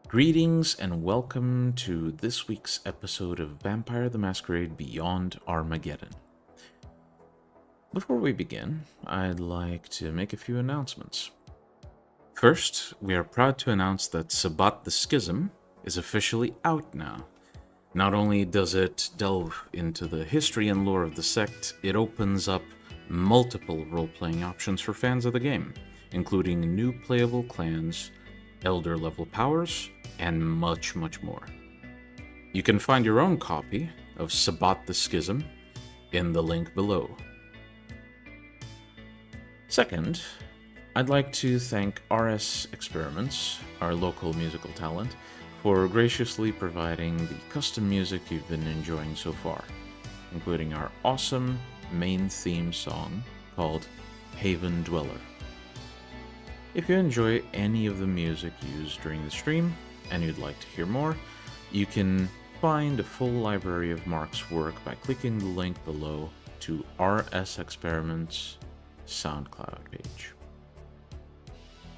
Greetings and welcome to this week's episode of Vampire the Masquerade Beyond Armageddon. Before we begin, I'd like to make a few announcements. First, we are proud to announce that Sabbat the Schism is officially out now. Not only does it delve into the history and lore of the sect, it opens up multiple role-playing options for fans of the game, including new playable clans, elder level powers, and much more. You can find your own copy of Sabbat the Schism in the link below. Second, I'd like to thank RS Experiments, our local musical talent, for graciously providing the custom music you've been enjoying so far, including our awesome main theme song called Haven Dweller. If you enjoy any of the music used during the stream and you'd like to hear more, you can find a full library of Mark's work by clicking the link below to RS Experiments' SoundCloud page.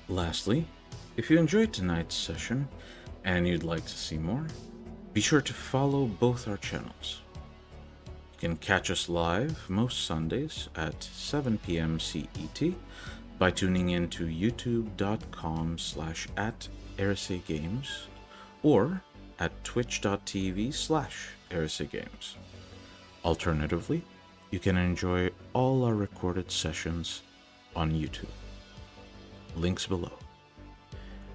Lastly, if you enjoyed tonight's session and you'd like to see more, be sure to follow both our channels. You can catch us live most Sundays at 7 p.m. CET by tuning in to youtube.com/@EriseGames or at twitch.tv/EriseGames. Alternatively, you can enjoy all our recorded sessions on YouTube. Links below.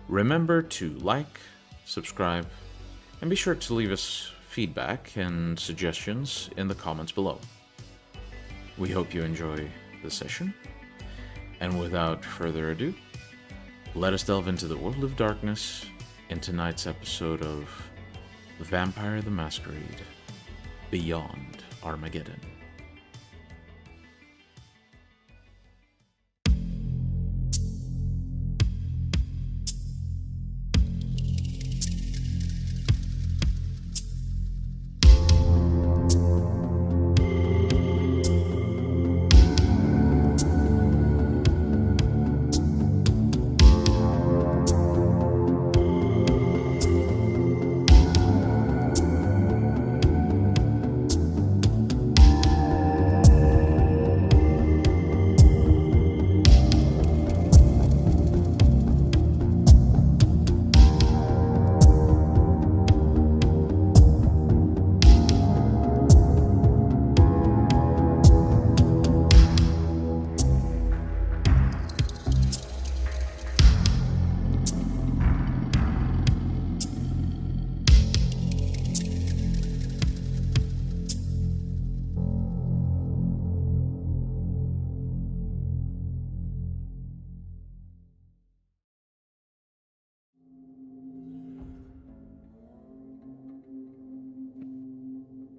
Remember to like, subscribe, and be sure to leave us feedback and suggestions in the comments below. We hope you enjoy the session. And without further ado, let us delve into the world of darkness in tonight's episode of Vampire the Masquerade Beyond Armageddon.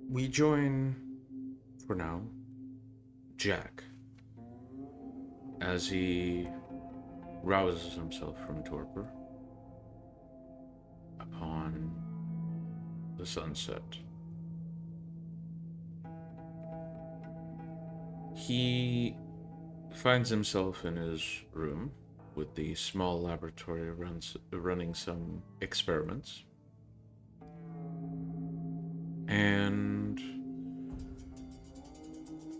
We join, for now, Jack, as he rouses himself from torpor upon the sunset. He finds himself in his room with the small laboratory running some experiments. And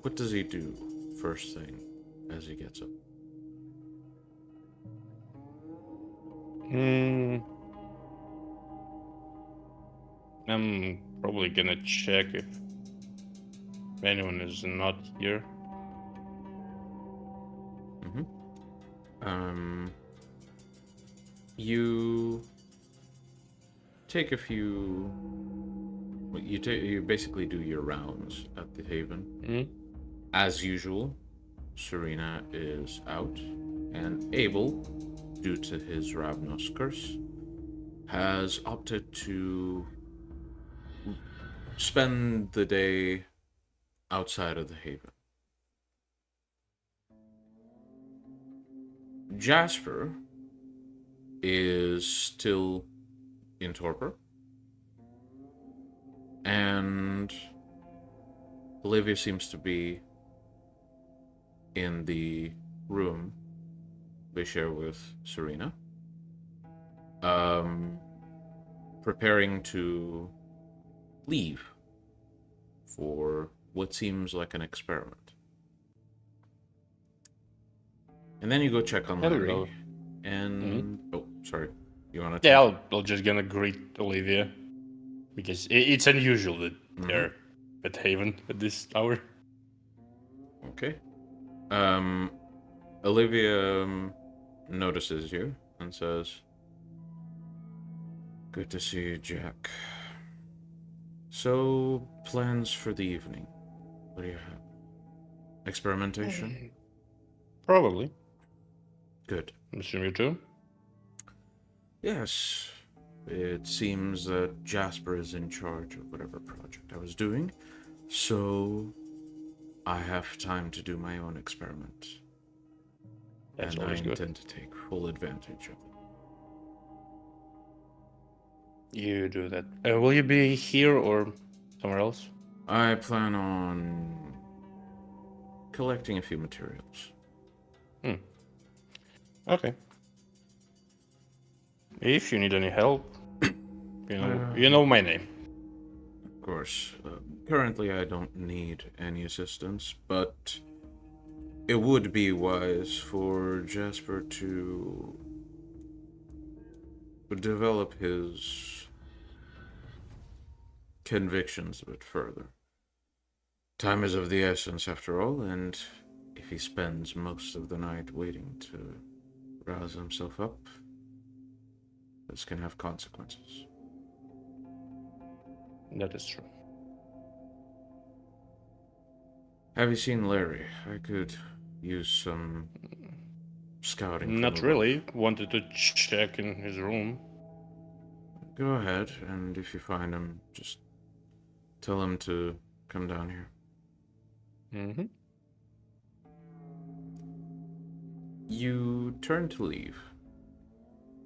what does he do first thing as he gets up? I'm probably gonna check if anyone is not here. You take a few. You basically do your rounds at the Haven. As usual, Serena is out, and Abel, due to his Ravnos curse, has opted to spend the day outside of the Haven. Jasper is still in torpor, and Olivia seems to be in the room they share with Serena. preparing to leave for what seems like an experiment. And then you go check on Larry. Hello. And oh, sorry, you want to? Yeah, I'll just gonna greet Olivia because it's unusual that they're at Haven at this hour. Okay. Olivia notices you and says, "Good to see you, Jack. So, plans for the evening? What do you have? Experimentation? Probably. Good. I'm assuming you too. Yes. It seems that Jasper is in charge of whatever project I was doing, so I have time to do my own experiment. That's and I always good. intend to take full advantage of it. You do that. Will you be here or somewhere else? I plan on collecting a few materials. Okay. If you need any help, you know my name. Of course, currently I don't need any assistance, but it would be wise for Jasper to develop his convictions a bit further. Time is of the essence, after all, and if he spends most of the night waiting to rouse himself up, this can have consequences. That is true. Have you seen Larry? I could use some scouting. Not really. Wanted to check in his room. Go ahead, and if you find him, just tell him to come down here. Mm-hmm. You turn to leave.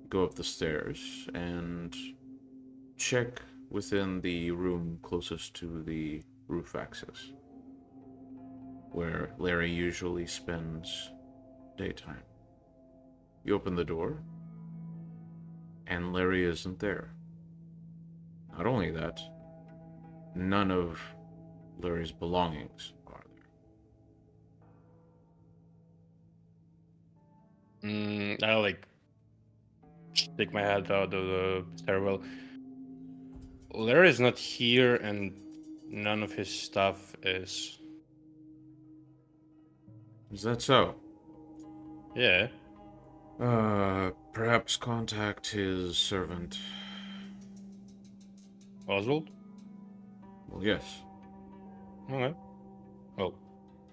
Go up the stairs and check within the room closest to the roof access, where Larry usually spends daytime. You open the door, and Larry isn't there. Not only that, none of Larry's belongings are there. I stick my head out of the stairwell. Larry's not here, and none of his stuff is. Is that so? Yeah. Perhaps contact his servant. Oswald? Well, yes. Okay. Well,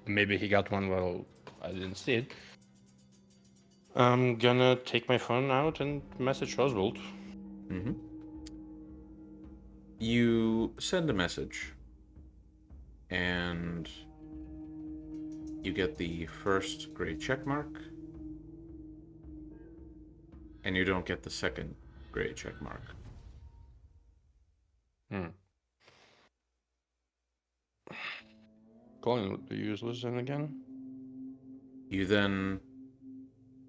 maybe he got one while I didn't see it. I'm gonna take my phone out and message Oswald. Mm-hmm. You send a message, and you get the first gray check mark, and you don't get the second gray check mark. Calling would be useless then again. You then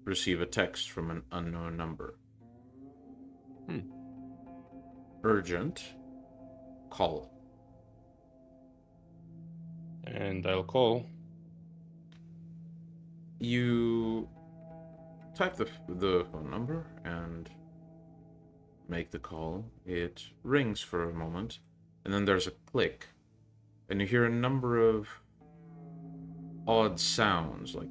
receive a text from an unknown number. Urgent. Call. And I'll call. You type the phone number and make the call. It rings for a moment, and then there's a click, and you hear a number of odd sounds, like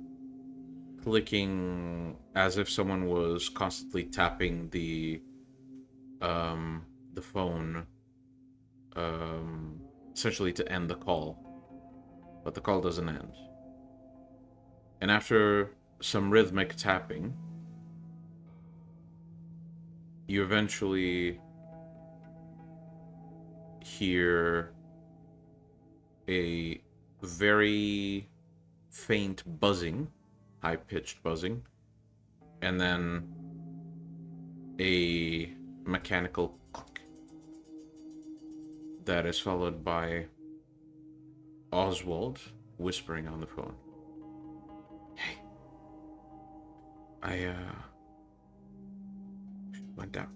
clicking, as if someone was constantly tapping the phone, essentially to end the call, but the call doesn't end. And after some rhythmic tapping, you eventually hear a very faint buzzing, high-pitched buzzing, and then a mechanical click that is followed by Oswald whispering on the phone. Hey, I went down.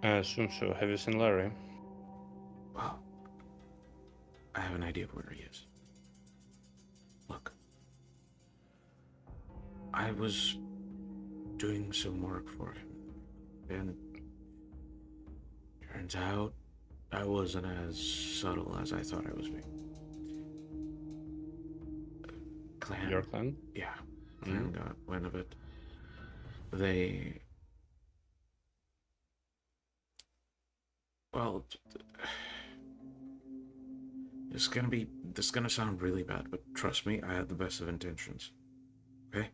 I assume so. Have you seen Larry? Well, I have an idea of where he is. Look, I was doing some work for him, and turns out I wasn't as subtle as I thought I was being. Clan. Your clan? Yeah, clan got wind of it. They. Well, this is gonna sound really bad, but trust me, I had the best of intentions. Okay?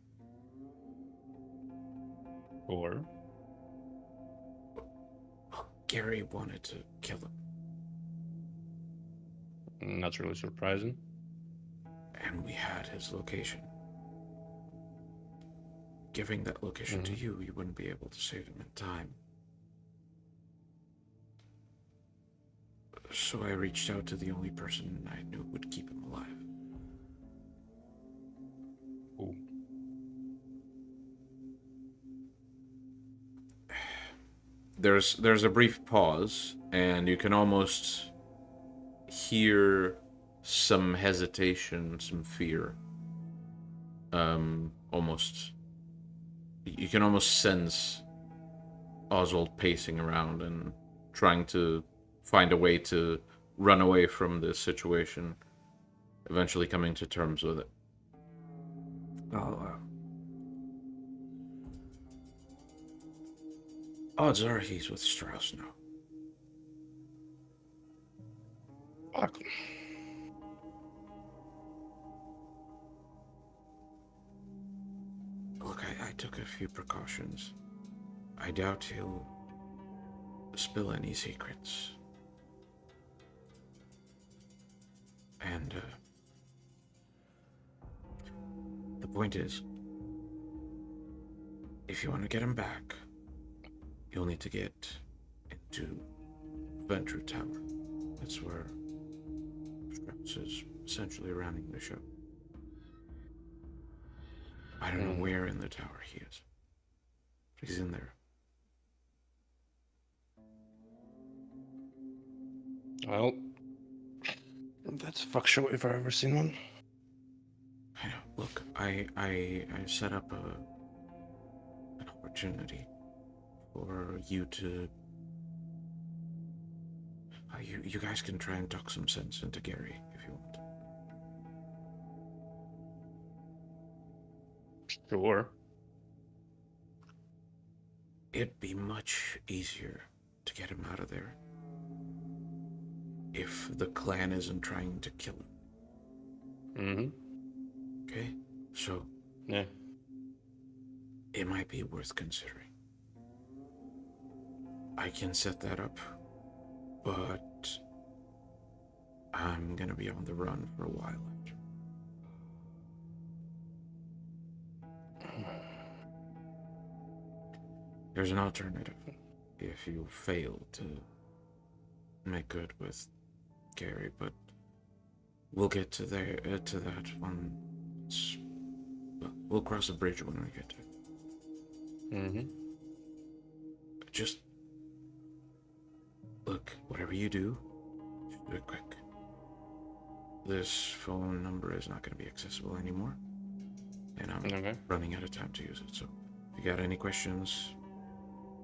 Or? Well, Gary wanted to kill him, Not really surprising. and we had his location. Giving that location to you, you wouldn't be able to save him in time. So I reached out to the only person I knew would keep him alive. Ooh. There's a brief pause, and you can almost hear some hesitation, some fear. You can almost sense Oswald pacing around and trying to find a way to run away from this situation, eventually coming to terms with it. Odds are he's with Strauss now. Fuck. Look, I took a few precautions. I doubt he'll spill any secrets. And, the point is, if you want to get him back, you'll need to get into Venture Tower. That's where Strauss is essentially running the show. I don't know where in the tower he is, but he's in there. Well, that's a fuck show if I've ever seen one. I know. Look, I set up an opportunity for you to. You guys can try and talk some sense into Gary if you want. Sure. It'd be much easier to get him out of there if the clan isn't trying to kill him. Okay? So, Yeah. it might be worth considering. I can set that up, but I'm gonna be on the run for a while after. There's an alternative if you fail to make good with Gary, but we'll get to that once. Well, we'll cross the bridge when we get to it. Just look, whatever you do, just do it quick. This phone number is not going to be accessible anymore, and I'm running out of time to use it. So, if you got any questions,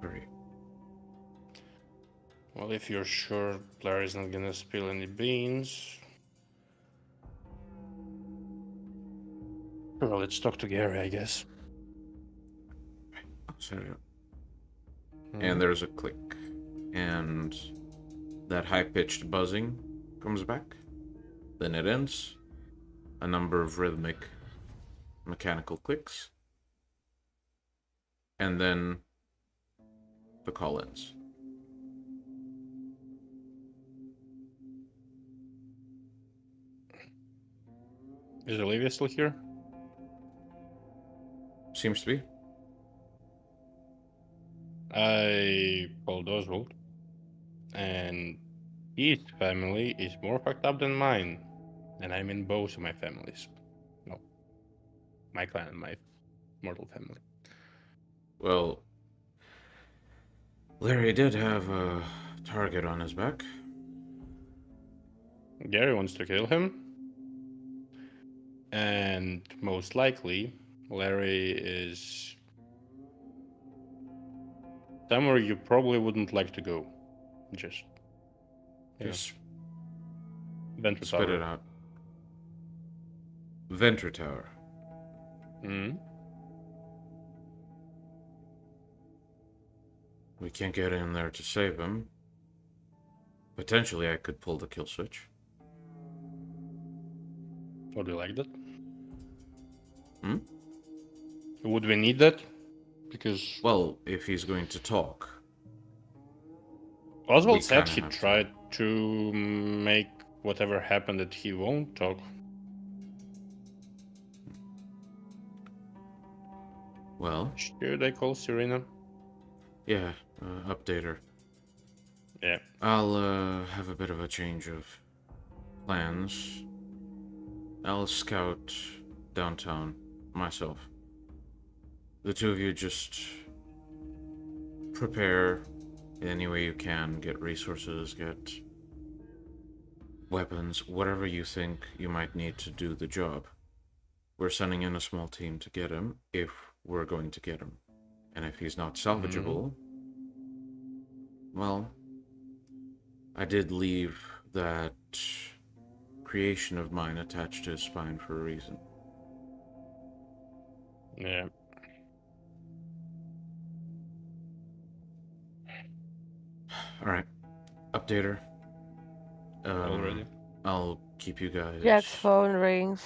hurry. Well, if you're sure Larry's not gonna spill any beans. Well, let's talk to Gary, I guess. I'll set it up. And there's a click, and that high-pitched buzzing comes back. Then it ends. A number of rhythmic, mechanical clicks. And then the call ends. Is Olivia still here? Seems to be. I called Oswald, and his family is more fucked up than mine, and I'm in both of my families. No, my clan and my mortal family. Well, Larry did have a target on his back. Gary wants to kill him. And most likely, Larry is somewhere you probably wouldn't like to go. Just Venture spit Tower. it out. Venture Tower. Hmm. We can't get in there to save him. Potentially, I could pull the kill switch. Would we like that? Hmm? Would we need that? Because Well, if he's going to talk. Oswald we said kinda he have to. tried to make whatever happened that he won't talk. Well, Should I call Serena? yeah, update her. Yeah. I'll have a bit of a change of plans. I'll scout downtown myself. The two of you just prepare in any way you can, get resources, get weapons, whatever you think you might need to do the job. We're sending in a small team to get him if we're going to get him. And if he's not salvageable, well, I did leave that creation of mine attached to his spine for a reason. Yeah. Alright, updater. Already. I'll keep you guys. Jack's phone rings.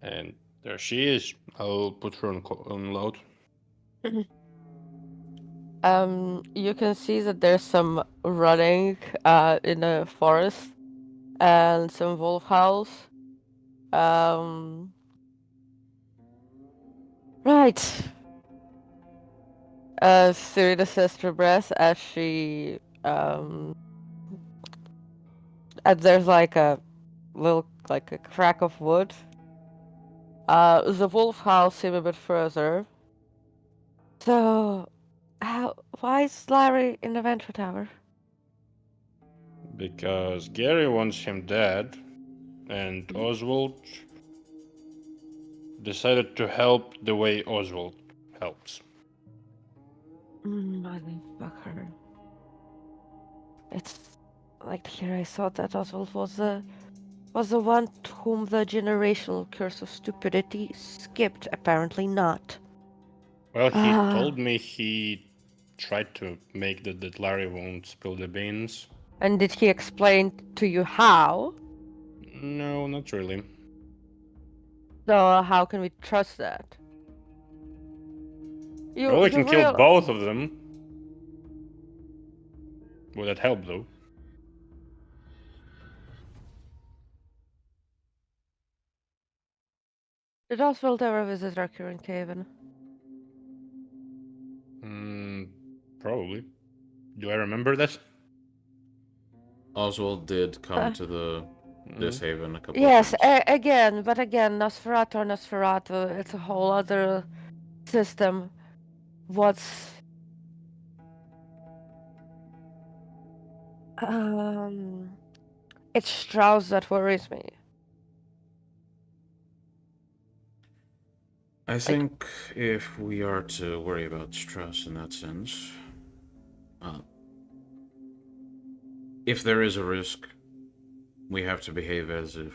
And there she is. I'll put her on loud. You can see that there's some running in the forest and some wolf howls. Right. Through the sister breath as she and there's like a little like a crack of wood. The wolf howls seem a bit further. So why is Larry in the Venture Tower? Because Gary wants him dead, and Oswald decided to help the way Oswald helps. Motherfucker. It's like here I thought that Oswald was the one whom the generational curse of stupidity skipped. Apparently not. Well, he told me he tried to make that Larry won't spill the beans. And did he explain to you how? No, not really. So how can we trust that? Well, we can kill both of them. Would that help, though? Did Oswald ever visit our current Caven? Probably. Do I remember that? Oswald did come to this haven a couple Yes, of times. again, but again, Nosferatu or Nosferatu, it's a whole other system. It's Strauss that worries me. I think if we are to worry about Strauss in that sense, if there is a risk, we have to behave as if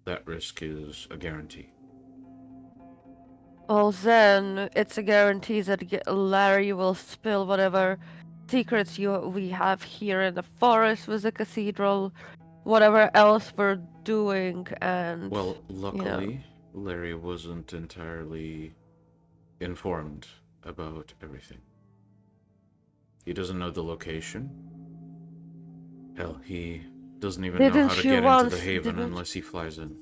that risk is a guarantee. Well, then it's a guarantee that Larry will spill whatever secrets we have here in the forest with the cathedral, whatever else we're doing, and well, luckily, Larry wasn't entirely informed about everything. He doesn't know the location. Hell, he doesn't even know how to get into the haven unless he flies in.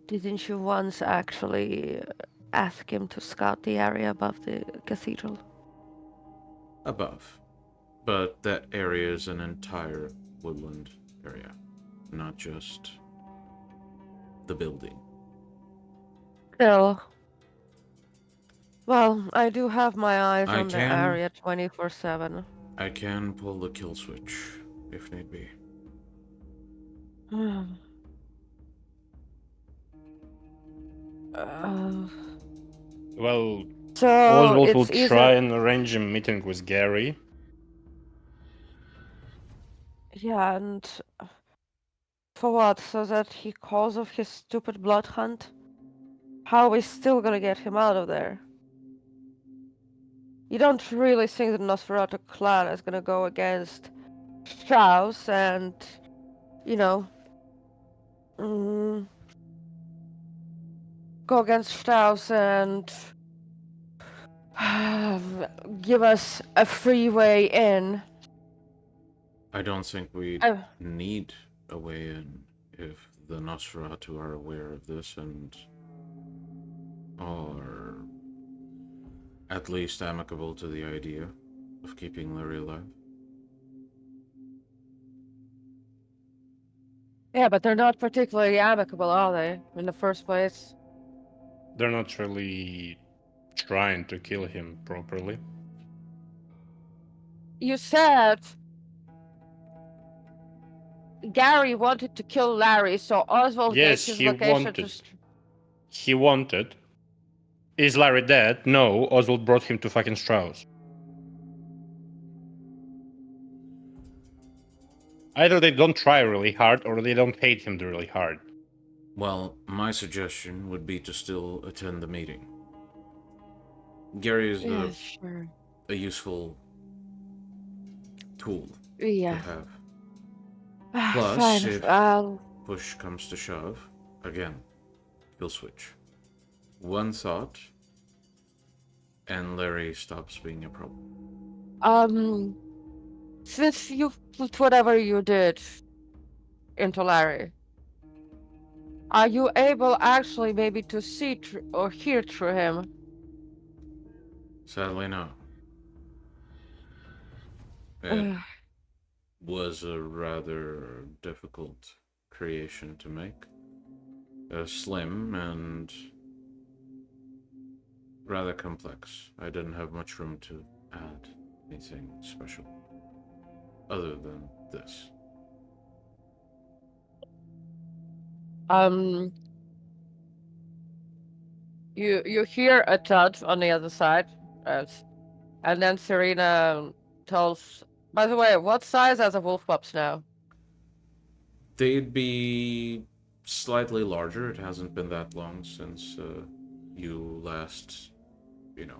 Didn't you once actually ask him to scout the area above the cathedral? Above. But that area is an entire woodland area, not just the building. Still. Well, I do have my eyes I on the can- area 24/7. I can pull the kill switch, if need be. Uh, Well, so Oswald will it's either try and arrange a meeting with Gary. yeah, and for what? So that he calls off his stupid blood hunt? How are we still gonna get him out of there? You don't really think the Nosferatu clan is gonna go against Strauss and, you know, mm, go against Strauss and give us a free way in? I don't think we Uh, need a way in if the Nosferatu are aware of this and are at least amicable to the idea of keeping Larry alive. yeah, but they're not particularly amicable, are they, in the first place? They're not really trying to kill him properly. You said Gary wanted to kill Larry, so Oswald gave Yes, his he location to. wanted. He wanted. Is Larry dead? No, Oswald brought him to fucking Strauss. Either they don't try really hard or they don't hate him really hard. Well, my suggestion would be to still attend the meeting. Gary is Yeah, sure. a useful tool Yeah. to have. Fine. Plus, if I'll. push comes to shove, again, kill switch. One thought, and Larry stops being a problem. Since you put whatever you did into Larry, are you able actually maybe to see or hear through him? Sadly, no. It was a rather difficult creation to make. Slim and rather complex. I didn't have much room to add anything special other than this. You hear a thud on the other side, and then Serena tells. By the way, what size are the wolf pups now? They'd be slightly larger. It hasn't been that long since you last, you know.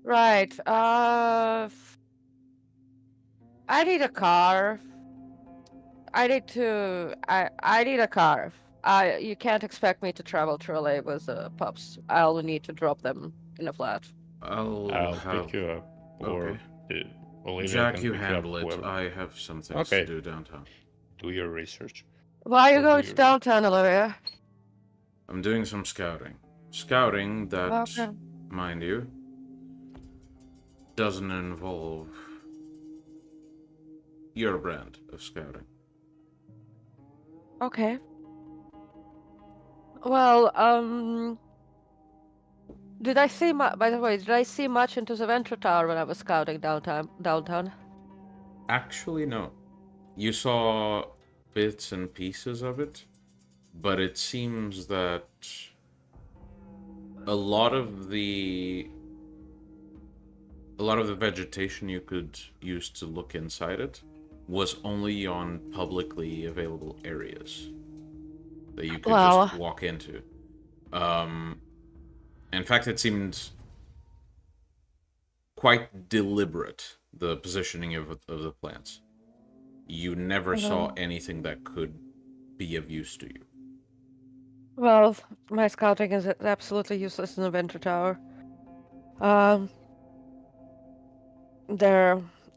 Right. I need a car. I need a car. You can't expect me to travel trolley with pups. I'll need to drop them in a flat. I'll have. pick you up. Or Olivia Jack, can you pick you up, handle it. whoever. I have some things Okay. to do downtown. Do your research. Why are you Or going do to you- downtown, Olivia? I'm doing some scouting. Scouting that, Okay. mind you, doesn't involve your brand of scouting. Okay. Well, did I see by the way, did I see much into the Venture Tower when I was scouting downtown? Actually, no. You saw bits and pieces of it, but it seems that a lot of the vegetation you could use to look inside it was only on publicly available areas that you could Wow. just walk into. In fact, it seemed quite deliberate, the positioning of the plants. You never saw anything that could be of use to you. Well, my scouting is absolutely useless in the Venture Tower.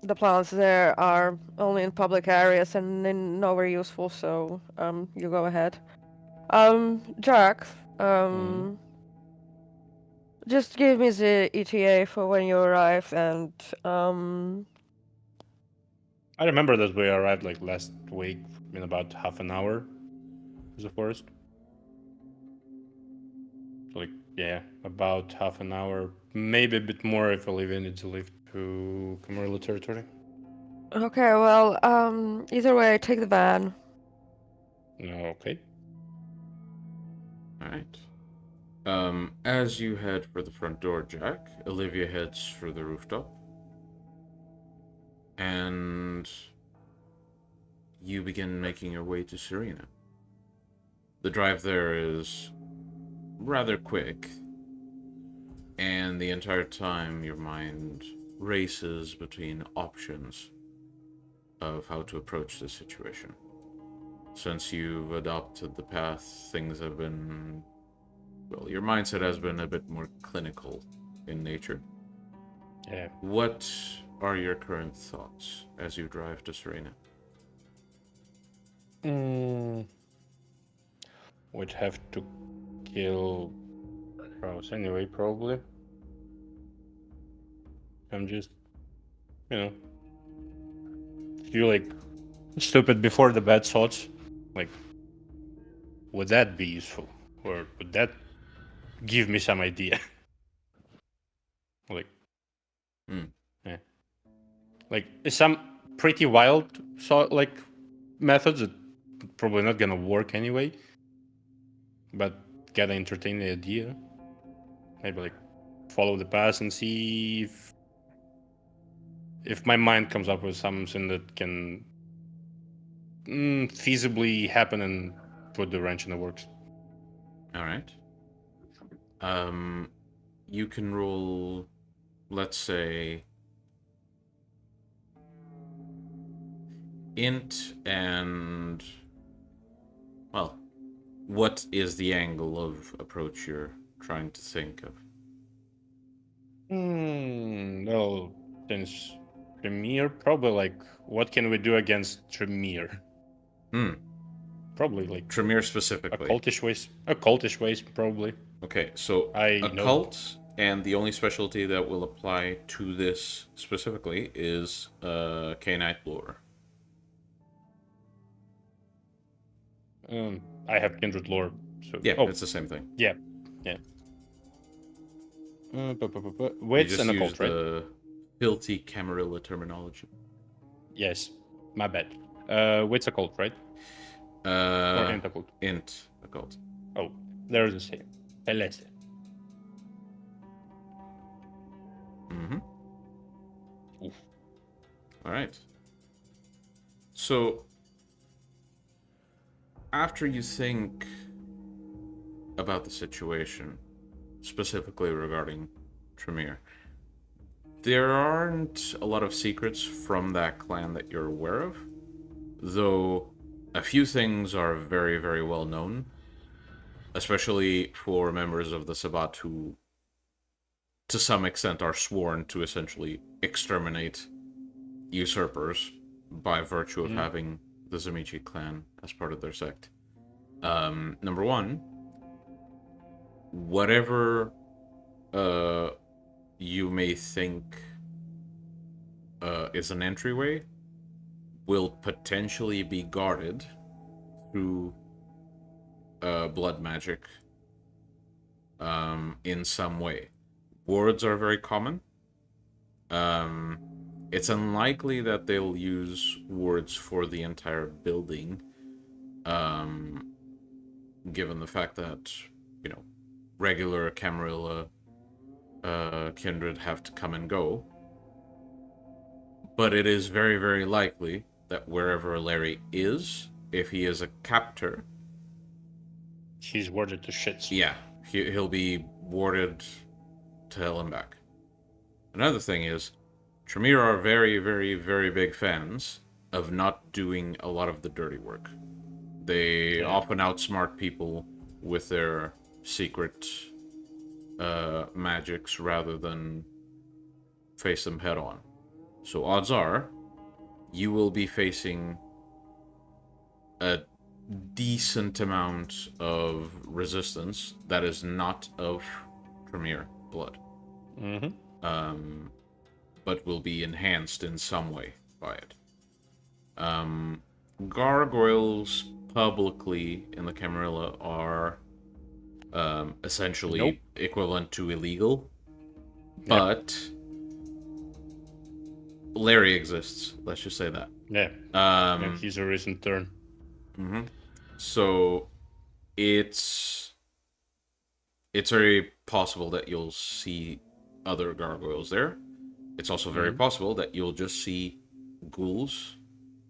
The plants there are only in public areas and nowhere useful, so you go ahead. Jack, just give me the ETA for when you arrive, and I remember that we arrived like last week in about half an hour to the forest. Like, yeah, about half an hour, maybe a bit more if Olivia needs to leave to Camarilla territory. Okay, well, either way, take the van. Okay. All right. As you head for the front door, Jack, Olivia heads for the rooftop. And you begin making your way to Serena. The drive there is rather quick, and the entire time your mind races between options of how to approach the situation. Since you've adopted the path, things have been... well, your mindset has been a bit more clinical in nature. Yeah. What are your current thoughts as you drive to Serena? Would have to kill Kraus anyway, probably. I'm just, feel like stupid before the bad thoughts. Like, would that be useful? Or would that give me some idea? Like, yeah. Like, some pretty wild methods that probably not gonna work anyway. But gotta entertain the idea. Maybe like follow the path and see if my mind comes up with something that can feasibly happen and put the wrench in the works. All right. You can roll, let's say, int and, well, what is the angle of approach you're trying to think of? Well, since Tremere, probably like, what can we do against Tremere? Probably like Tremere specifically. Occultish ways, probably. Okay, so occult, and the only specialty that will apply to this specifically is Cainite lore. I have kindred lore, so yeah, it's the same thing. Yeah. Wits and occult, right? The filthy Camarilla terminology. Yes, my bad. Wits occult, right? Or int occult. Int occult. Oh, there's the same. Elese. Oof. All right. So, after you think about the situation, specifically regarding Tremere, there aren't a lot of secrets from that clan that you're aware of, though a few things are very, very well known, especially for members of the Sabbat who, to some extent, are sworn to essentially exterminate usurpers by virtue of having the Zamichi clan as part of their sect. Number one, whatever you may think is an entryway will potentially be guarded through blood magic in some way. Wards are very common. It's unlikely that they'll use wards for the entire building, given the fact that, regular Camarilla kindred have to come and go. But it is very, very likely that wherever Larry is, if he is a captor, he's warded to shits. Yeah, he'll be warded to hell and back. Another thing is, Tremere are very, very, very big fans of not doing a lot of the dirty work. They often outsmart people with their secret magics rather than face them head on. So odds are, you will be facing a decent amount of resistance that is not of Tremere blood. But will be enhanced in some way by it. Gargoyles publicly in the Camarilla are essentially Nope. equivalent to illegal. Yeah. But Larry exists. Let's just say that. Yeah. Um, He's a recent turn. So it's very possible that you'll see other gargoyles there. It's also very possible that you'll just see ghouls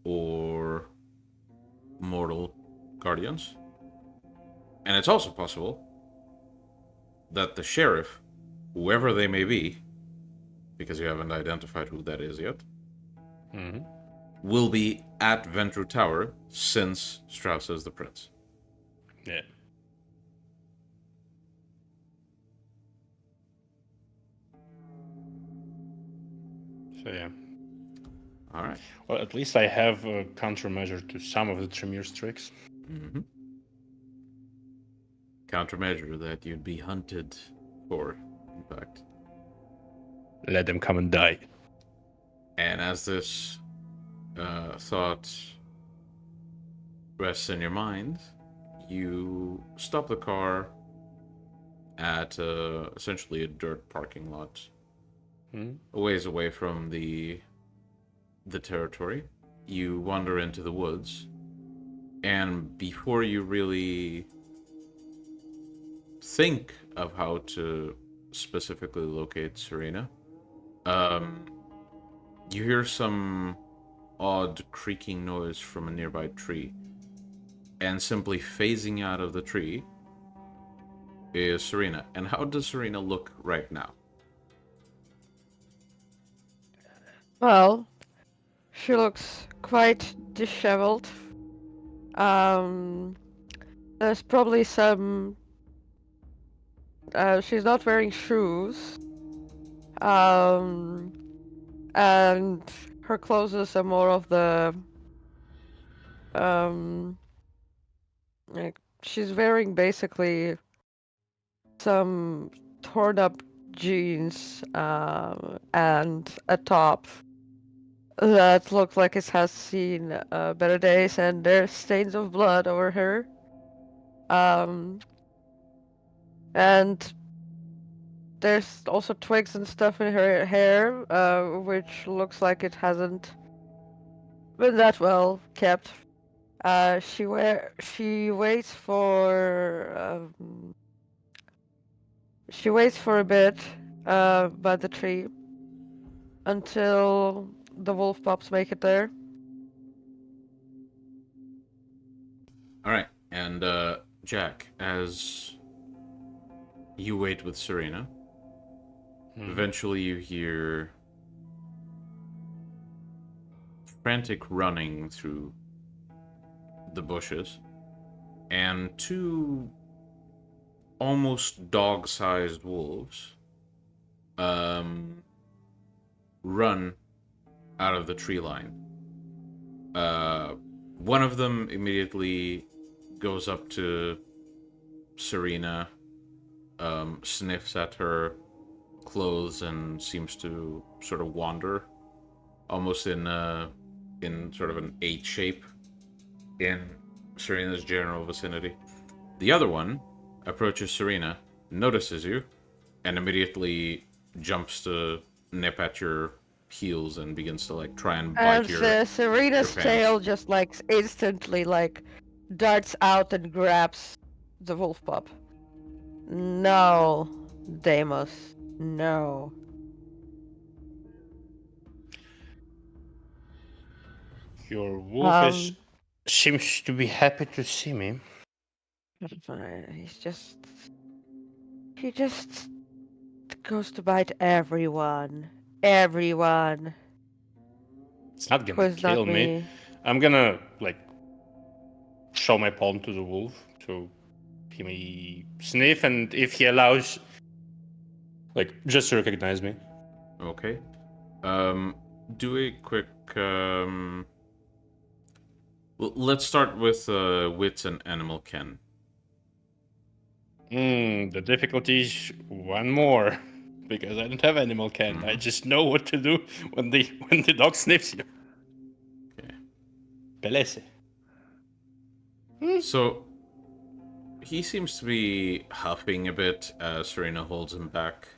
or mortal guardians. And it's also possible that the sheriff, whoever they may be, because you haven't identified who that is yet, will be at Ventru Tower since Strauss is the prince. Yeah. So yeah. All right. Well, at least I have a countermeasure to some of the Tremir's tricks. Countermeasure that you'd be hunted for, in fact. Let them come and die. And as this thought rests in your mind, you stop the car at essentially a dirt parking lot, a ways away from the territory. You wander into the woods, and before you really think of how to specifically locate Serena, you hear some odd creaking noise from a nearby tree, and simply phasing out of the tree is Serena. And how does Serena look right now? Well, she looks quite disheveled. There's probably some. She's not wearing shoes. And her clothes are more of the. Like she's wearing basically some torn up jeans and a top that looks like it has seen better days, and there's stains of blood over her. And there's also twigs and stuff in her hair, which looks like it hasn't been that well kept. She waits for she waits for a bit by the tree until the wolf pups make it there. All right, and Jack, as you wait with Serena, eventually you hear frantic running through the bushes, and two almost dog-sized wolves run out of the tree line. One of them immediately goes up to Serena, sniffs at her clothes, and seems to sort of wander, almost in sort of an H shape in Serena's general vicinity. The other one approaches Serena, notices you, and immediately jumps to nip at your heels and begins to try and bite And Serena's your tail just instantly darts out and grabs the wolf pup. No, Deimos, no. Your wolf seems to be happy to see me. He just goes to bite everyone. Everyone. It's not gonna Who's kill not me. I'm gonna show my palm to the wolf so he may sniff, and if he allows, just to recognize me. Okay. Do a quick. Let's start with wits and animal ken. The difficulty is one more because I don't have animal ken. I just know what to do when the dog sniffs you. Okay. Pelese. So, he seems to be huffing a bit as Serena holds him back.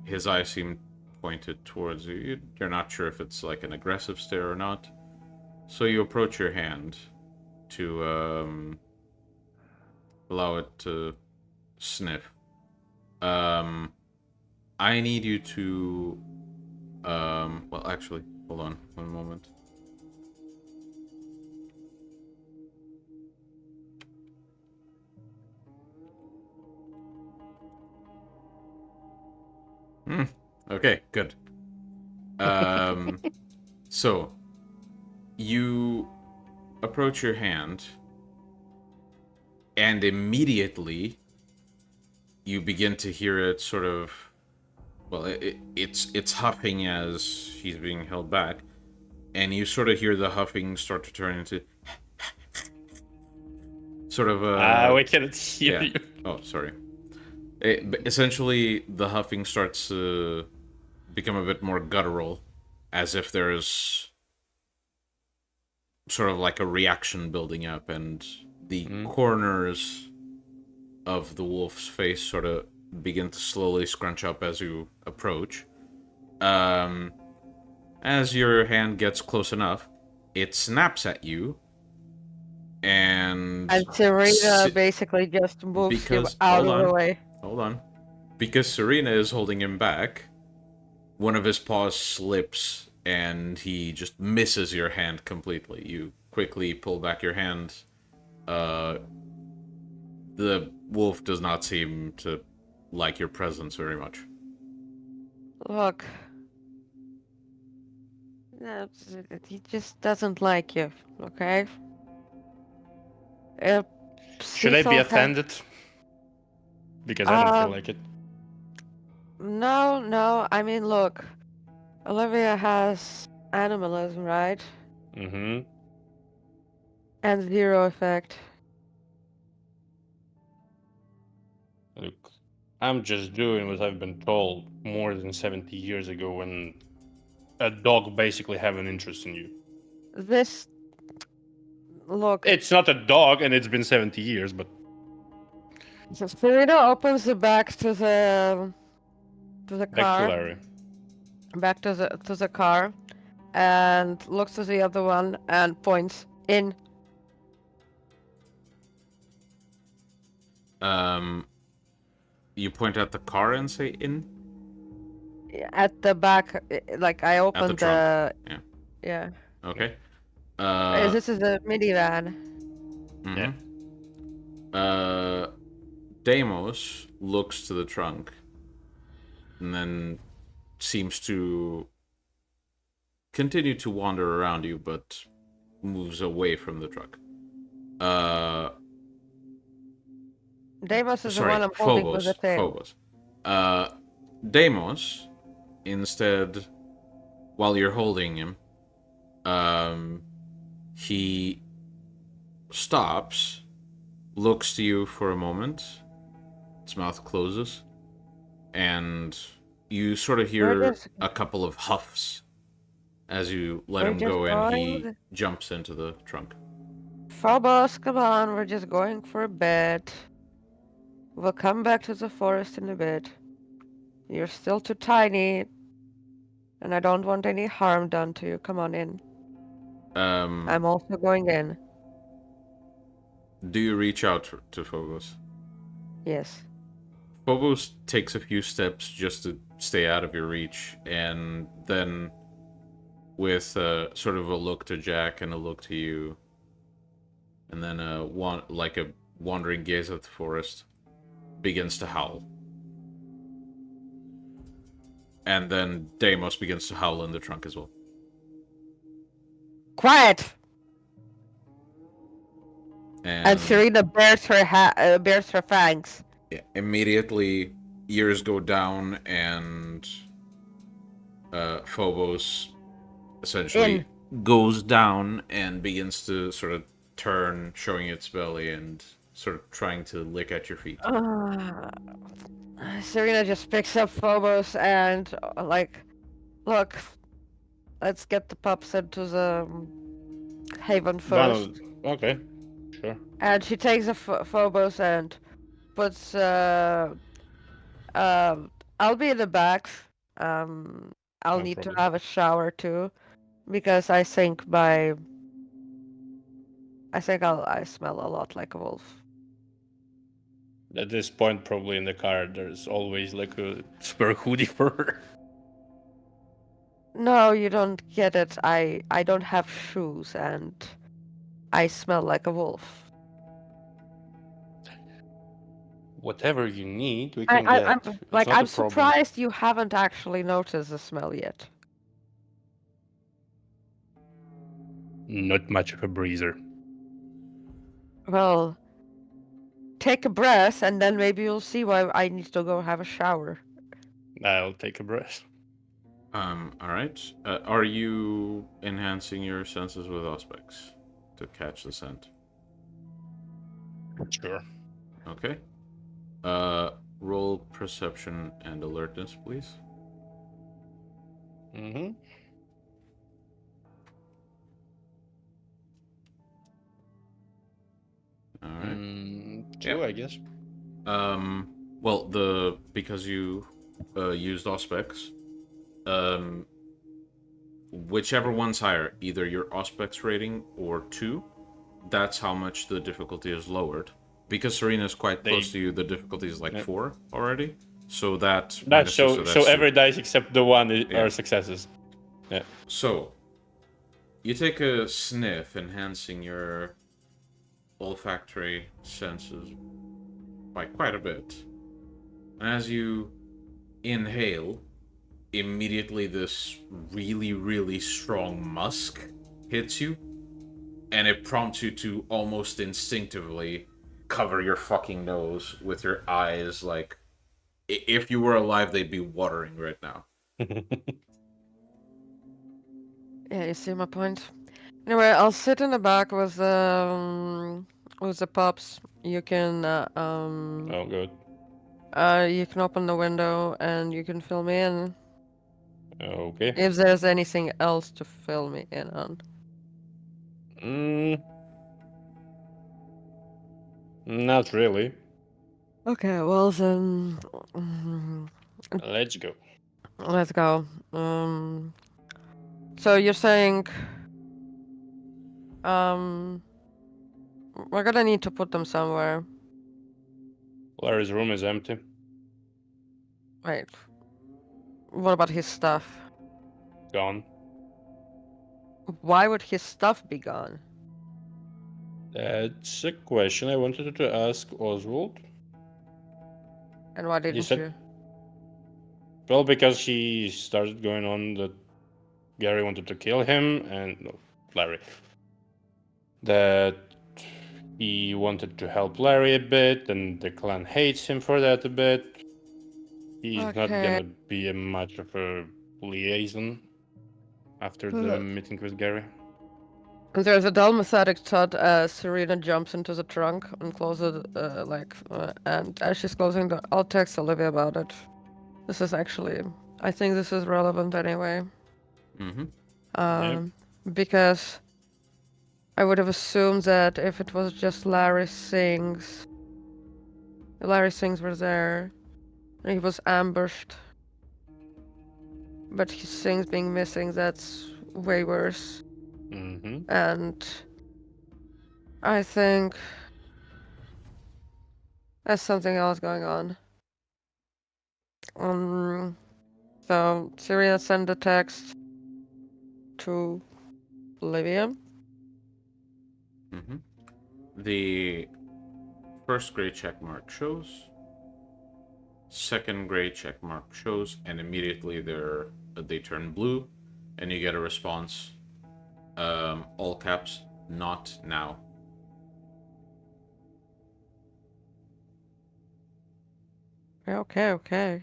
His eyes seem pointed towards you. You're not sure if it's like an aggressive stare or not. So you approach your hand to allow it to sniff. I need you to well, actually, hold on one moment. Okay, good. So you approach your hand, and immediately you begin to hear it sort of. Well, it's huffing as he's being held back, and you sort of hear the huffing start to turn into sort of a. We cannot hear you. Oh, sorry. Essentially, the huffing starts to become a bit more guttural, as if there's sort of like a reaction building up, and the corners of the wolf's face sort of begin to slowly scrunch up as you approach. As your hand gets close enough, it snaps at you, and Serena basically just moves him out of the way. Hold on. Because Serena is holding him back, one of his paws slips, and he just misses your hand completely. You quickly pull back your hand. The wolf does not seem to like your presence very much. Look. He just doesn't like you, okay? Should I be offended? Because I don't feel like it. No. I mean, look. Olivia has animalism, right? Mm-hmm. And zero effect. Look, I'm just doing what I've been told more than 70 years ago when a dog basically have an interest in you. Look. It's not a dog and it's been 70 years, but... So Serena opens the back to the car. Back to Larry. Back to the car, and looks to the other one and points in. You point at the car and say in? At the back, like I opened the trunk. Yeah. Okay. This is a minivan. Mm-hmm. Yeah. Deimos looks to the trunk and then seems to continue to wander around you, but moves away from the truck. Deimos is the one I'm holding with the tail. Phobos. Deimos, instead, while you're holding him, he stops, looks to you for a moment, its mouth closes, and you sort of hear a couple of huffs as you let him go, and he jumps into the trunk. Phobos, come on, we're just going for a bit. We'll come back to the forest in a bit. You're still too tiny, and I don't want any harm done to you. Come on in. I'm also going in. Do you reach out to Phobos? Yes. Phobos takes a few steps just to stay out of your reach, and then, with sort of a look to Jack and a look to you, and then a wandering gaze at the forest, begins to howl. And then Deimos begins to howl in the trunk as well. Quiet! And Serena bares her fangs. Yeah, immediately, ears go down, and Phobos essentially goes down and begins to sort of turn, showing its belly and sort of trying to lick at your feet. Serena just picks up Phobos and look, let's get the pups into the haven first. Okay. Sure. And she takes a phobos and puts I'll be in the back. I'll No need to problem. have a shower too, because I think I smell a lot like a wolf. At this point, probably in the car, there's always like a spare hoodie for her. No, you don't get it. I don't have shoes and I smell like a wolf. Whatever you need, we I, can I get. I'm It's like not a I'm problem. surprised you haven't actually noticed the smell yet. Not much of a breezer. Well, take a breath and then maybe you'll see why I need to go have a shower. I'll take a breath. All right. Are you enhancing your senses with Auspex to catch the scent? Sure. Okay. Roll perception and alertness, please. Mm-hmm. All right. Two, I guess. Well, because you used Auspex, whichever one's higher, either your Auspex rating or 2, that's how much the difficulty is lowered. Because Serena's quite close to you, the difficulty is like 4 already. So that minus 2, so that's every 2. dice except the one Yeah. are successes. Yeah. So, you take a sniff, enhancing your olfactory senses by quite a bit. And as you inhale, immediately this really, really strong musk hits you, and it prompts you to almost instinctively cover your fucking nose with your eyes. Like, if you were alive, they'd be watering right now. Yeah, you see my point. Anyway, I'll sit in the back with the pups. You can Oh, good. you can open the window and you can fill me in Okay. if there's anything else to fill me in on. Not really. Okay, well then, Let's go. let's go. So you're saying, we're gonna need to put them somewhere. Larry's room is empty. Wait, what about his stuff? Gone. Why would his stuff be gone? That's a question I wanted to ask Oswald. And why didn't said- you? Well, because he started going on that Gary wanted to kill him, and no, Larry. That he wanted to help Larry a bit, and the clan hates him for that a bit. He's not gonna be much of a liaison after the meeting with Gary. There's a dull pathetic thud as Serena jumps into the trunk and closes and as she's closing the I'll text Olivia about it. This is actually I think this is relevant anyway. Because I would have assumed that if it was just Larry Singh's were there and he was ambushed. But his Singh's being missing, that's way worse. And I think there's something else going on. So Syria sent a text to Olivia. The first gray check mark shows. Second gray check mark shows, and immediately they turn blue, and you get a response. All caps, not now. Okay.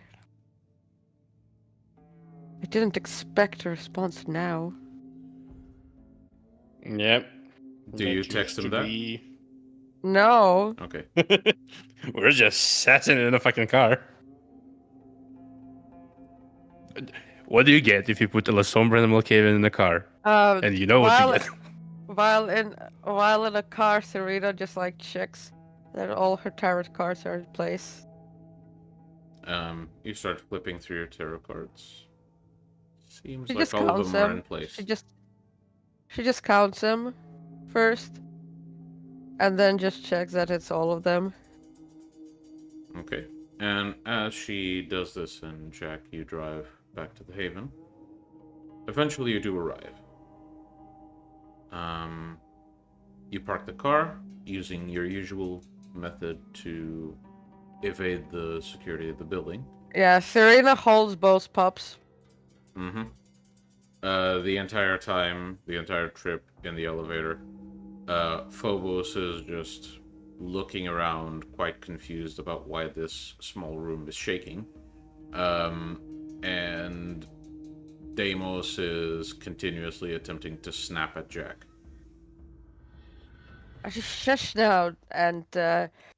I didn't expect a response now. Yep. Do you text him that? No. Okay. We're just sitting in a fucking car. What do you get if you put a La Sombra and a Malkavian in the car? And you know what you get. while in a car, Serena just like checks that all her tarot cards are in place. You start flipping through your tarot cards. Seems She like just all of counts them are them. in place. She just counts them first, and then just checks that it's all of them. Okay. And as she does this and Jack, you drive back to the Haven. Eventually you do arrive. You park the car using your usual method to evade the security of the building. Yeah, Serena holds both pups. Mm-hmm. The entire time, the entire trip in the elevator, Phobos is just looking around, quite confused about why this small room is shaking. And Deimos is continuously attempting to snap at Jack. She shush now, and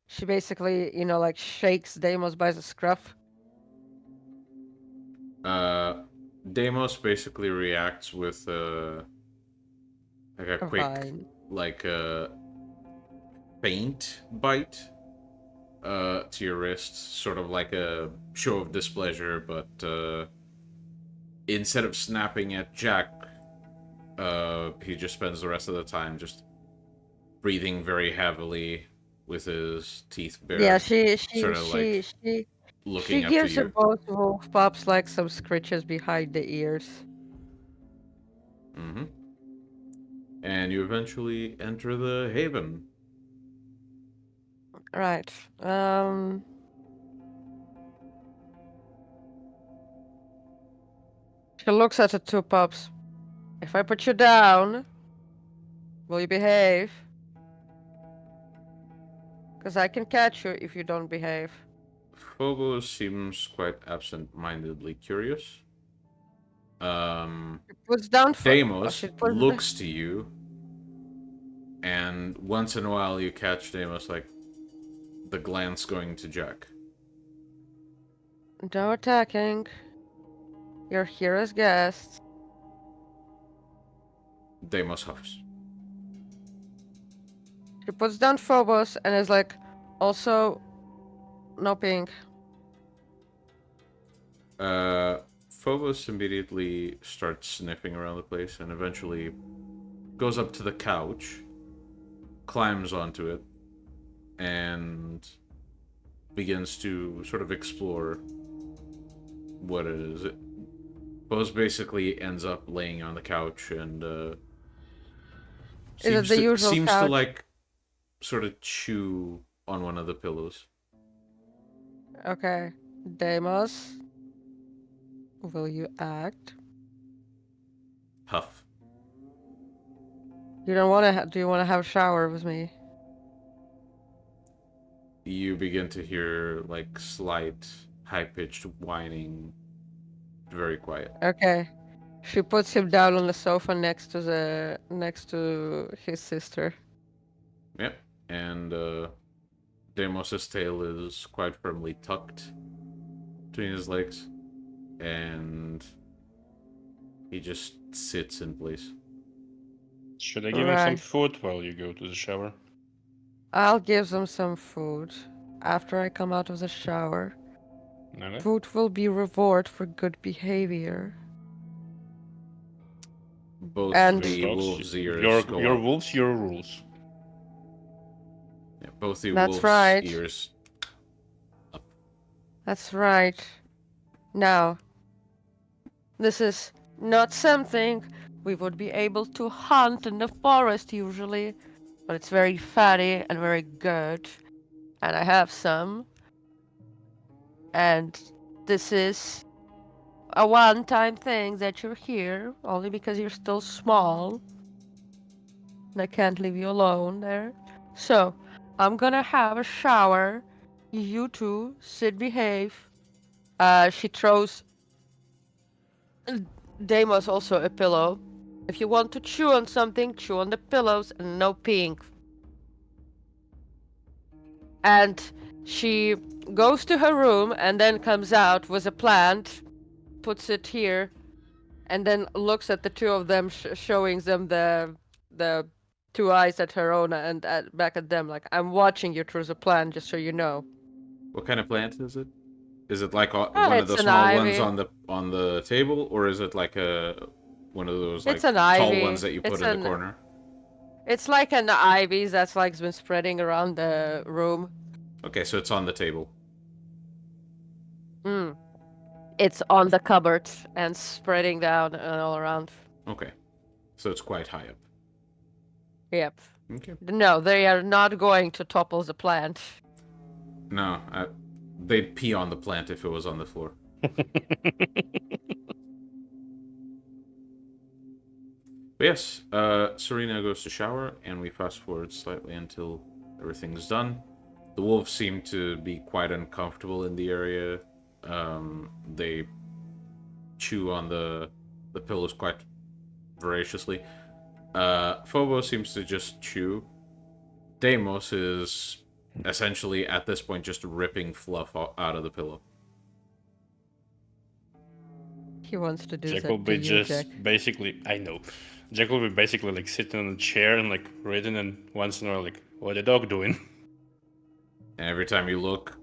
she basically, like shakes Deimos by the scruff. Deimos basically reacts with like a quick, Fine. like a faint bite to your wrist, sort of like a show of displeasure, but instead of snapping at Jack, he just spends the rest of the time just breathing very heavily with his teeth bared. Yeah, sort of like she looking up to gives her you. both wolf pups like some scritches behind the ears. Mm-hmm. And you eventually enter the Haven. Right. She looks at the two pups. If I put you down, will you behave? Because I can catch you if you don't behave. Phobos seems quite absent-mindedly curious. She puts down Deimos looks to you, and once in a while you catch Deimos like the glance going to Jack. No attacking. You're here as guests. Deimos huffs. She puts down Phobos and is like, also, no pink. Phobos immediately starts sniffing around the place and eventually goes up to the couch, climbs onto it, and begins to sort of explore what it is. Phobos basically ends up laying on the couch and Is it the usual seems couch? to like sort of chew on one of the pillows. Okay. Deimos, will you act? Huff. You don't want to? Do you want to have a shower with me? You begin to hear like slight, high-pitched whining. Very quiet. Okay. She puts him down on the sofa next to his sister. Yep. And Deimos' tail is quite firmly tucked between his legs, and he just sits in place. Should I give him some food while you go to the shower? I'll give them some food after I come out of the shower. Okay. Food will be reward for good behavior. Both And- the Dogs, wolves' ears go your up. wolves, your rules. Yeah, both the That's wolves' right. ears. That's right. Now, this is not something we would be able to hunt in the forest usually, but it's very fatty and very good. And I have some. And this is a one-time thing that you're here, only because you're still small. And I can't leave you alone there. So, I'm gonna have a shower. You two sit behave. She throws Deimos also a pillow. If you want to chew on something, chew on the pillows and no peeing. And she goes to her room and then comes out with a plant, puts it here, and then looks at the two of them, showing them the two eyes at Herona and back at them, like, I'm watching you through the plant, just so you know. What kind of plant is it? Is it like one of It's the an small ones ivy. on the table, or is it like one of those like It's an tall ivy. ones that you put in the corner? It's like an ivy that's like been spreading around the room. Okay, so it's on the table. It's on the cupboard and spreading down and all around. Okay, so it's quite high up. Yep. Okay. No, they are not going to topple the plant. No, they'd pee on the plant if it was on the floor. But yes, Serena goes to shower, and we fast forward slightly until everything's done. The wolves seem to be quite uncomfortable in the area. They chew on the pillows quite voraciously. Phobos seems to just chew. Deimos is essentially at this point just ripping fluff out of the pillow. He wants to do Jack that will to be you, just Jack. basically, I know. Jack will be basically like sitting on a chair and like reading, and once in a while like, what the dog doing? And every time you look,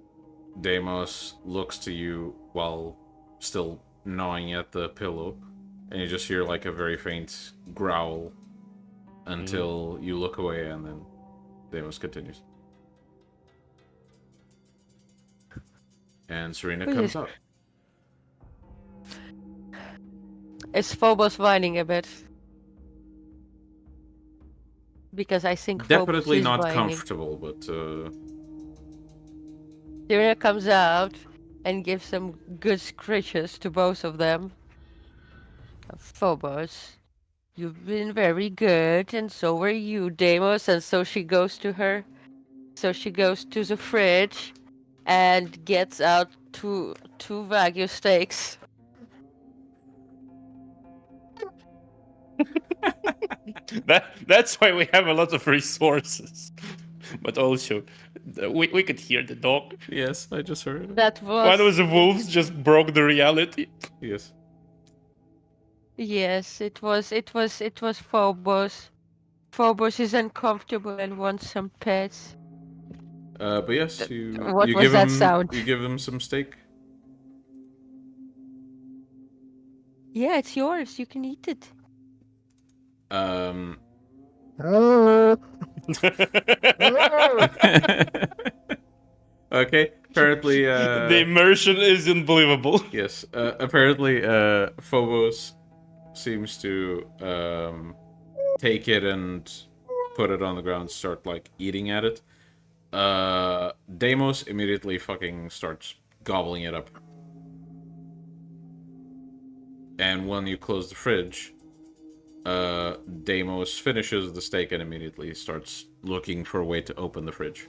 Deimos looks to you while still gnawing at the pillow, and you just hear like a very faint growl until you look away, and then Deimos continues. And Serena comes out. Is Phobos whining a bit? Because I think Definitely Phobos is not whining. comfortable, but Serena comes out and gives some good scritches to both of them. Phobos, you've been very good, and so were you, Deimos. And so she goes to her. So she goes to the fridge and gets out two Wagyu steaks. That's why we have a lot of resources. But also, we could hear the dog. yes, I just heard it. That was. One of the wolves just broke the reality. Yes. Yes, it was Phobos. Phobos is uncomfortable and wants some pets. But yes, you What was give that him sound? you give him some steak. Yeah, it's yours. You can eat it. Okay. Apparently, the immersion is unbelievable. yes. Apparently, Phobos seems to take it and put it on the ground, start like eating at it. Deimos immediately fucking starts gobbling it up. And when you close the fridge, Deimos finishes the steak and immediately starts looking for a way to open the fridge.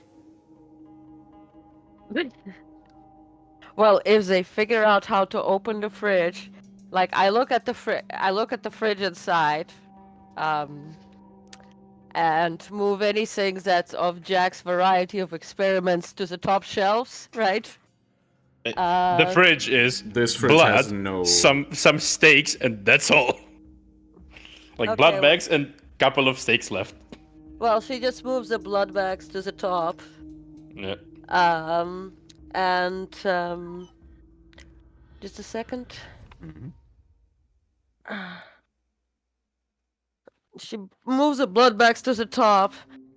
Well, if they figure out how to open the fridge, like I look at the fridge inside, and move anything that's of Jack's variety of experiments to the top shelves, right? The fridge is This fridge blood, has no... some steaks, and that's all. Like Okay, blood well- bags and couple of steaks left. Well, she just moves the blood bags to the top. Yeah. Just a second. Mhm. She moves the blood bags to the top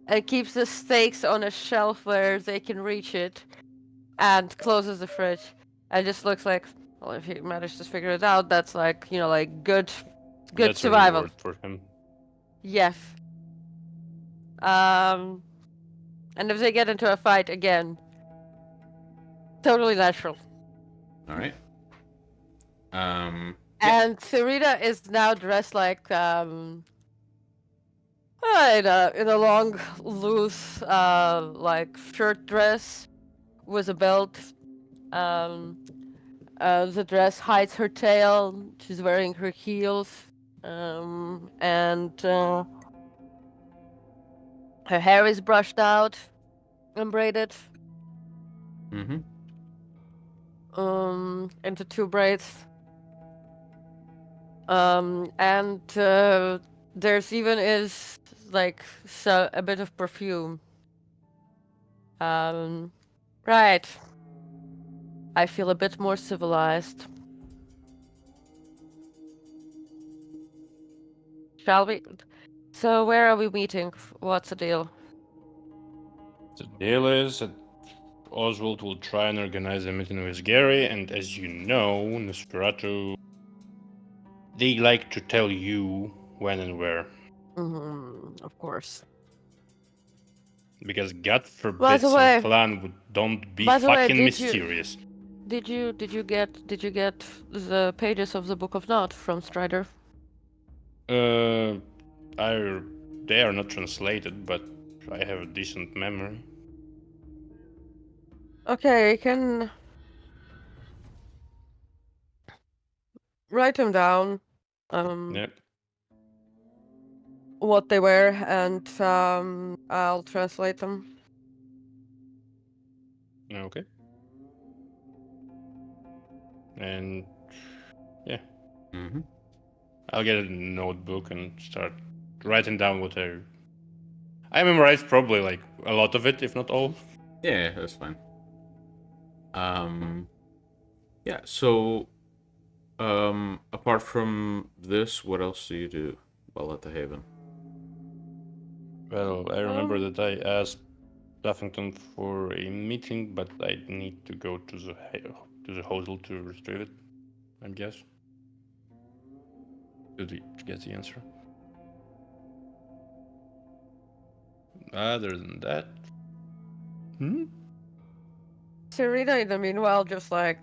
and keeps the steaks on a shelf where they can reach it, and closes the fridge. And just looks like, well, if he managed to figure it out, that's like, like good That's a survival. reward for him. Yes. And if they get into a fight again, totally natural. All right. And Serena is now dressed like in a long, loose like shirt dress with a belt. The dress hides her tail. She's wearing her heels, and her hair is brushed out and braided Mm-hmm. into two braids. And there's even is like so a bit of perfume. Right. I feel a bit more civilized. Shall we? So where are we meeting? What's the deal? The deal is that Oswald will try and organize a meeting with Gary, and as you know, Nosferatu, they like to tell you when and where. Of course. Because God By forbid the some way, clan don't be by the way, fucking mysterious. Did you get the pages of the Book of Not from Strider? They are not translated, but I have a decent memory. Okay, you can write them down. Yep. What they were, and I'll translate them. Okay. And yeah, Mm-hmm. I'll get a notebook and start writing down what I memorized probably like a lot of it, if not all. Yeah, that's fine. Yeah, so apart from this, what else do you do while at the Haven? Well, I remember that I asked Duffington for a meeting, but I need to go to the hostel to retrieve it, I guess. To get the answer. Other than that, Serena, in the meanwhile, just like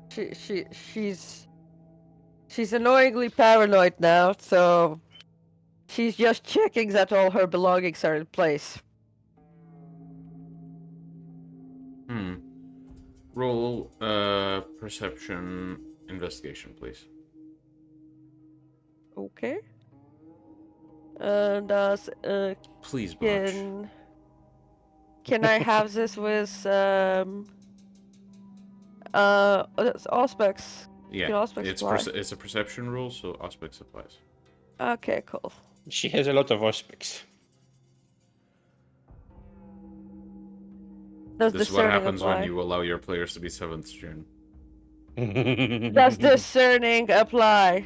she's annoyingly paranoid now, so she's just checking that all her belongings are in place. Roll perception investigation, please. Okay. And Please, Botch. can I have this with aspects? Yeah, Aspects apply? it's a perception rule, so aspects applies. Okay, cool. she has a lot of aspects. Does This is what discerning happens apply? when you allow your players to be 7th gen. Does discerning apply?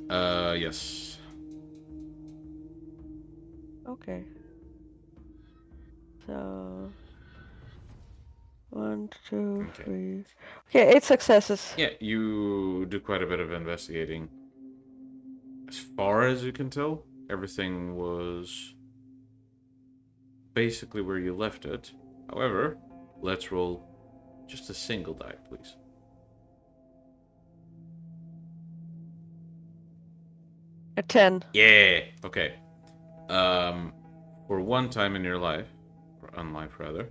Yes. Okay. So 1, 2, Okay. 3. Okay, 8 successes. Yeah, you do quite a bit of investigating. As far as you can tell, everything was basically where you left it. However, let's roll just a single die, please. A 10. Yeah. Okay. For one time in your life, or unlife rather,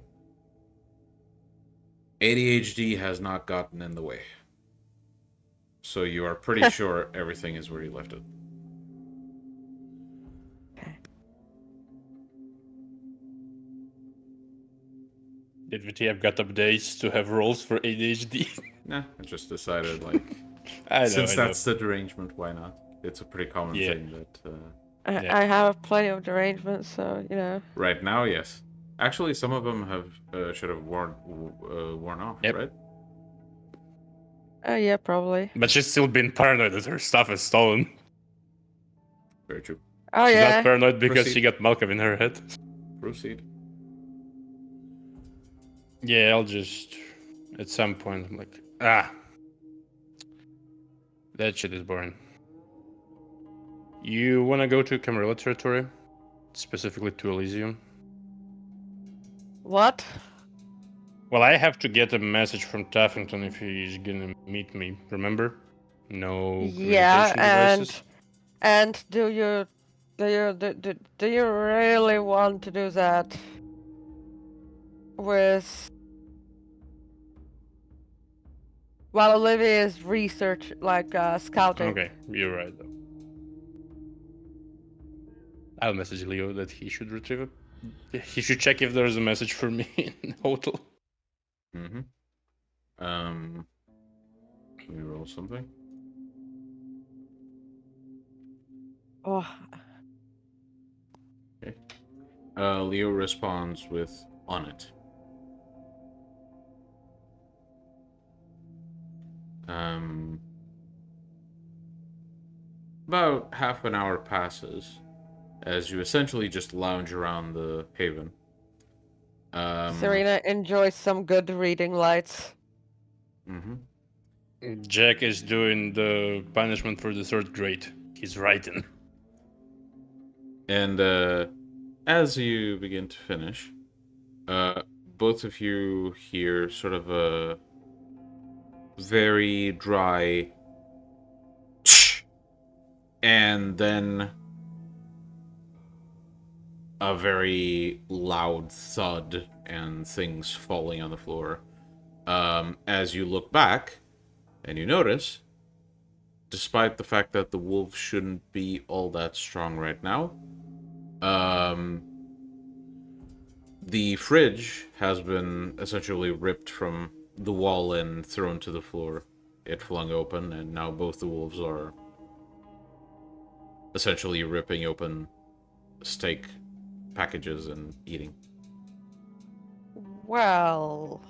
ADHD has not gotten in the way. So you are pretty sure everything is where you left it. Okay. Did VtM got updates to have roles for ADHD? Nah, I just decided, like, Since that's the derangement, why not? It's a pretty common thing that... I have plenty of derangements, so, you know. Right now, yes. Actually, some of them should have worn off, right? Yeah, probably. But she's still been paranoid that her stuff is stolen. Very true. Oh, She's yeah. not paranoid because Proceed. she got Malcolm in her head. Proceed. Yeah, I'll just... At some point, I'm like, that shit is boring. You want to go to Camarilla territory? Specifically to Elysium? What? Well, I have to get a message from Taffington if he's gonna meet me, remember? No Yeah, communication devices. and do you really want to do that with while Olivia is research scouting? Okay, you're right though. I'll message Leo that he should retrieve it. He should check if there's a message for me in hotel. Mm-hmm. Can we roll something? Oh, Okay. Leo responds with on it. About half an hour passes as you essentially just lounge around the haven. Serena enjoys some good reading lights. Jack is doing the punishment for the third grade. He's writing. And as you begin to finish, both of you hear sort of a very dry and then a very loud thud and things falling on the floor. As you look back and you notice, despite the fact that the wolves shouldn't be all that strong right now, the fridge has been essentially ripped from the wall and thrown to the floor. It flung open, and now both the wolves are essentially ripping open steak packages and eating. Well,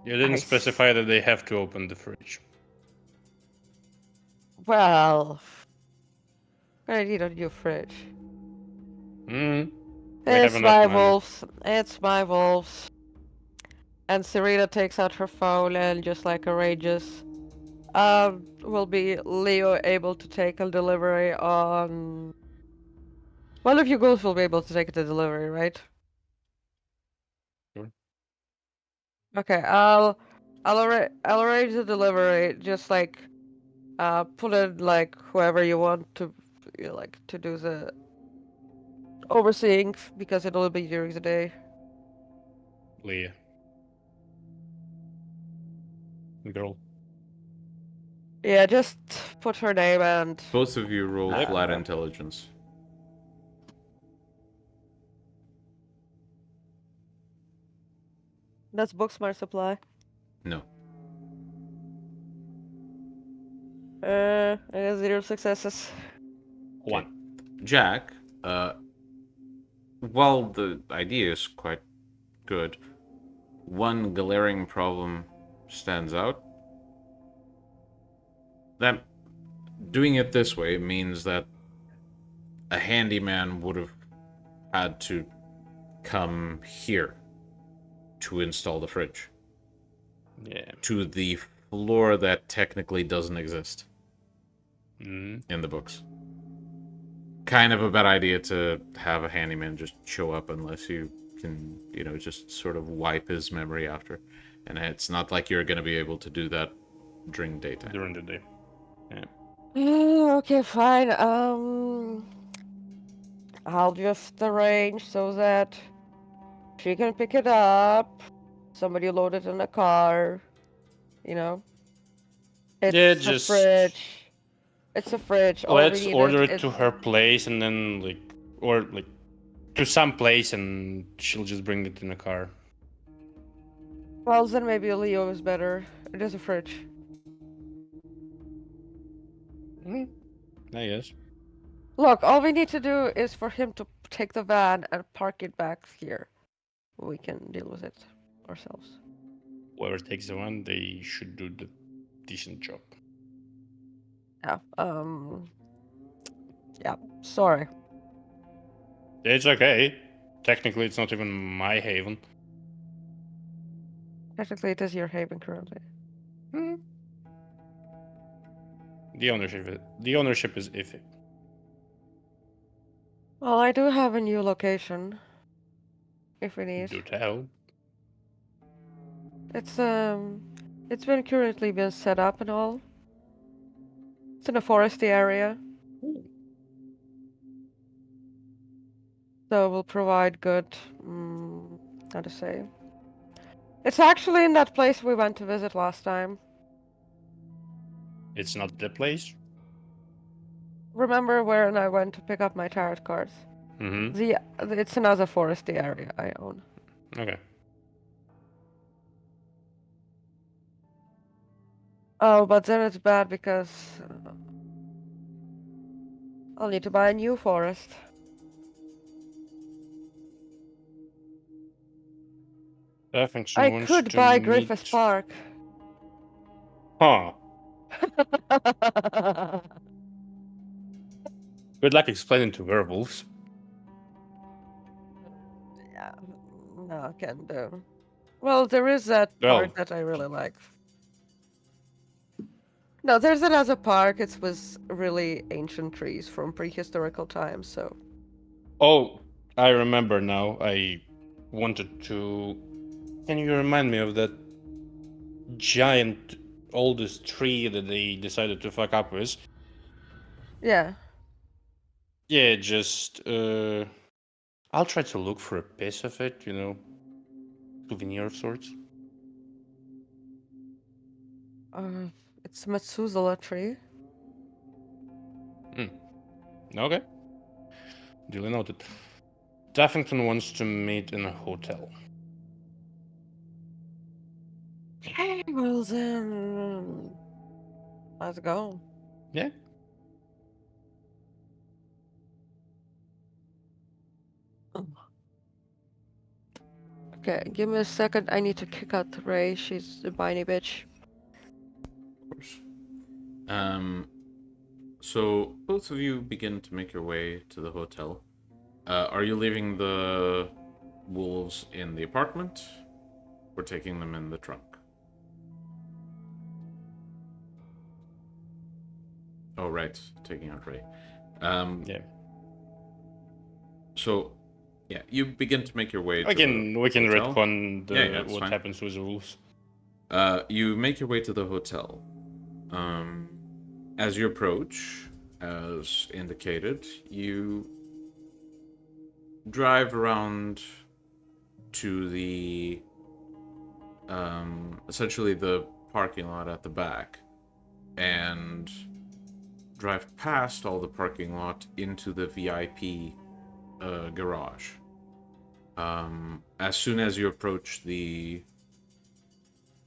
You didn't I specify that they have to open the fridge. well, I need a new fridge. We It's have enough my money. wolves. It's my wolves. And Serena takes out her phone and just like arranges. Will be Leo able to take a delivery on? One of you girls will be able to take the delivery, right? Sure. Okay, I'll arrange the delivery. Just like, put in like whoever you want to, like to do the overseeing because it will be during the day. Leah. Girl. Yeah, just put her name and. Both of you roll Yep. flat intelligence. That's Booksmart Supply. No. I got 0 successes. One. Jack, while the idea is quite good, one glaring problem stands out. That doing it this way means that a handyman would have had to come here to install the fridge. Yeah. To the floor that technically doesn't exist Mm. in the books. Kind of a bad idea to have a handyman just show up unless you can, just sort of wipe his memory after. And it's not like you're going to be able to do that during daytime. During the day. Yeah. Okay, fine. I'll just arrange so that she can pick it up. Somebody load it in a car. It's Yeah, a just- fridge. It's a fridge. All we Let's need order is- it to her place and then or to some place and she'll just bring it in a car. Well, then maybe Leo is better. It is a fridge. I guess. Look, all we need to do is for him to take the van and park it back here. We can deal with it ourselves. Whoever takes the one, they should do the decent job. Yeah. Yeah. Sorry. It's okay. Technically, it's not even my haven. Technically, it is your haven currently. The ownership is iffy. Well, I do have a new location. If we need. Do tell. It's been currently been set up and all. It's in a foresty area. So we'll provide good, how to say. It's actually in that place we went to visit last time. It's not the place. Remember when I went to pick up my tarot cards? Mm-hmm. It's another foresty area I own. Okay. Oh, but then it's bad because I'll need to buy a new forest. Daffington I wants could to buy meet... Griffith Park. Huh. Good luck explaining to werewolves. Yeah, no, can do. Well, there is that Well, park that I really like. No, there's another park. It's with really ancient trees from prehistorical times, so. oh, I remember now. I wanted to... Can you remind me of that giant oldest tree that they decided to fuck up with? Yeah. Yeah, just I'll try to look for a piece of it, souvenir of sorts. Uh, it's Methuselah tree. Okay, duly noted. Daffington wants to meet in a hotel. Okay, well then, let's go. Yeah. Okay, give me a second. I need to kick out Ray. She's a whiny bitch. Of course. So both of you begin to make your way to the hotel. Are you leaving the wolves in the apartment, or taking them in the trunk? Oh, right, taking out Ray. Yeah. So, yeah, you begin to make your way to We the can hotel. retcon It's what fine. happens with the wolves. You make your way to the hotel. As you approach, as indicated, you drive around to the essentially the parking lot at the back, and drive past all the parking lot into the VIP garage. As soon as you approach the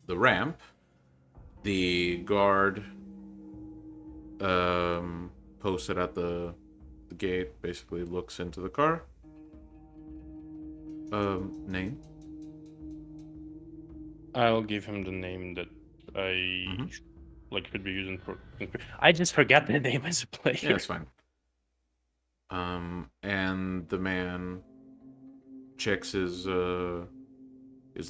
ramp, the guard posted at the gate basically looks into the car. Name? I'll give him the name that I Mhm. could be using for. I just forgot the name as a player. Yeah, it's fine. And the man checks his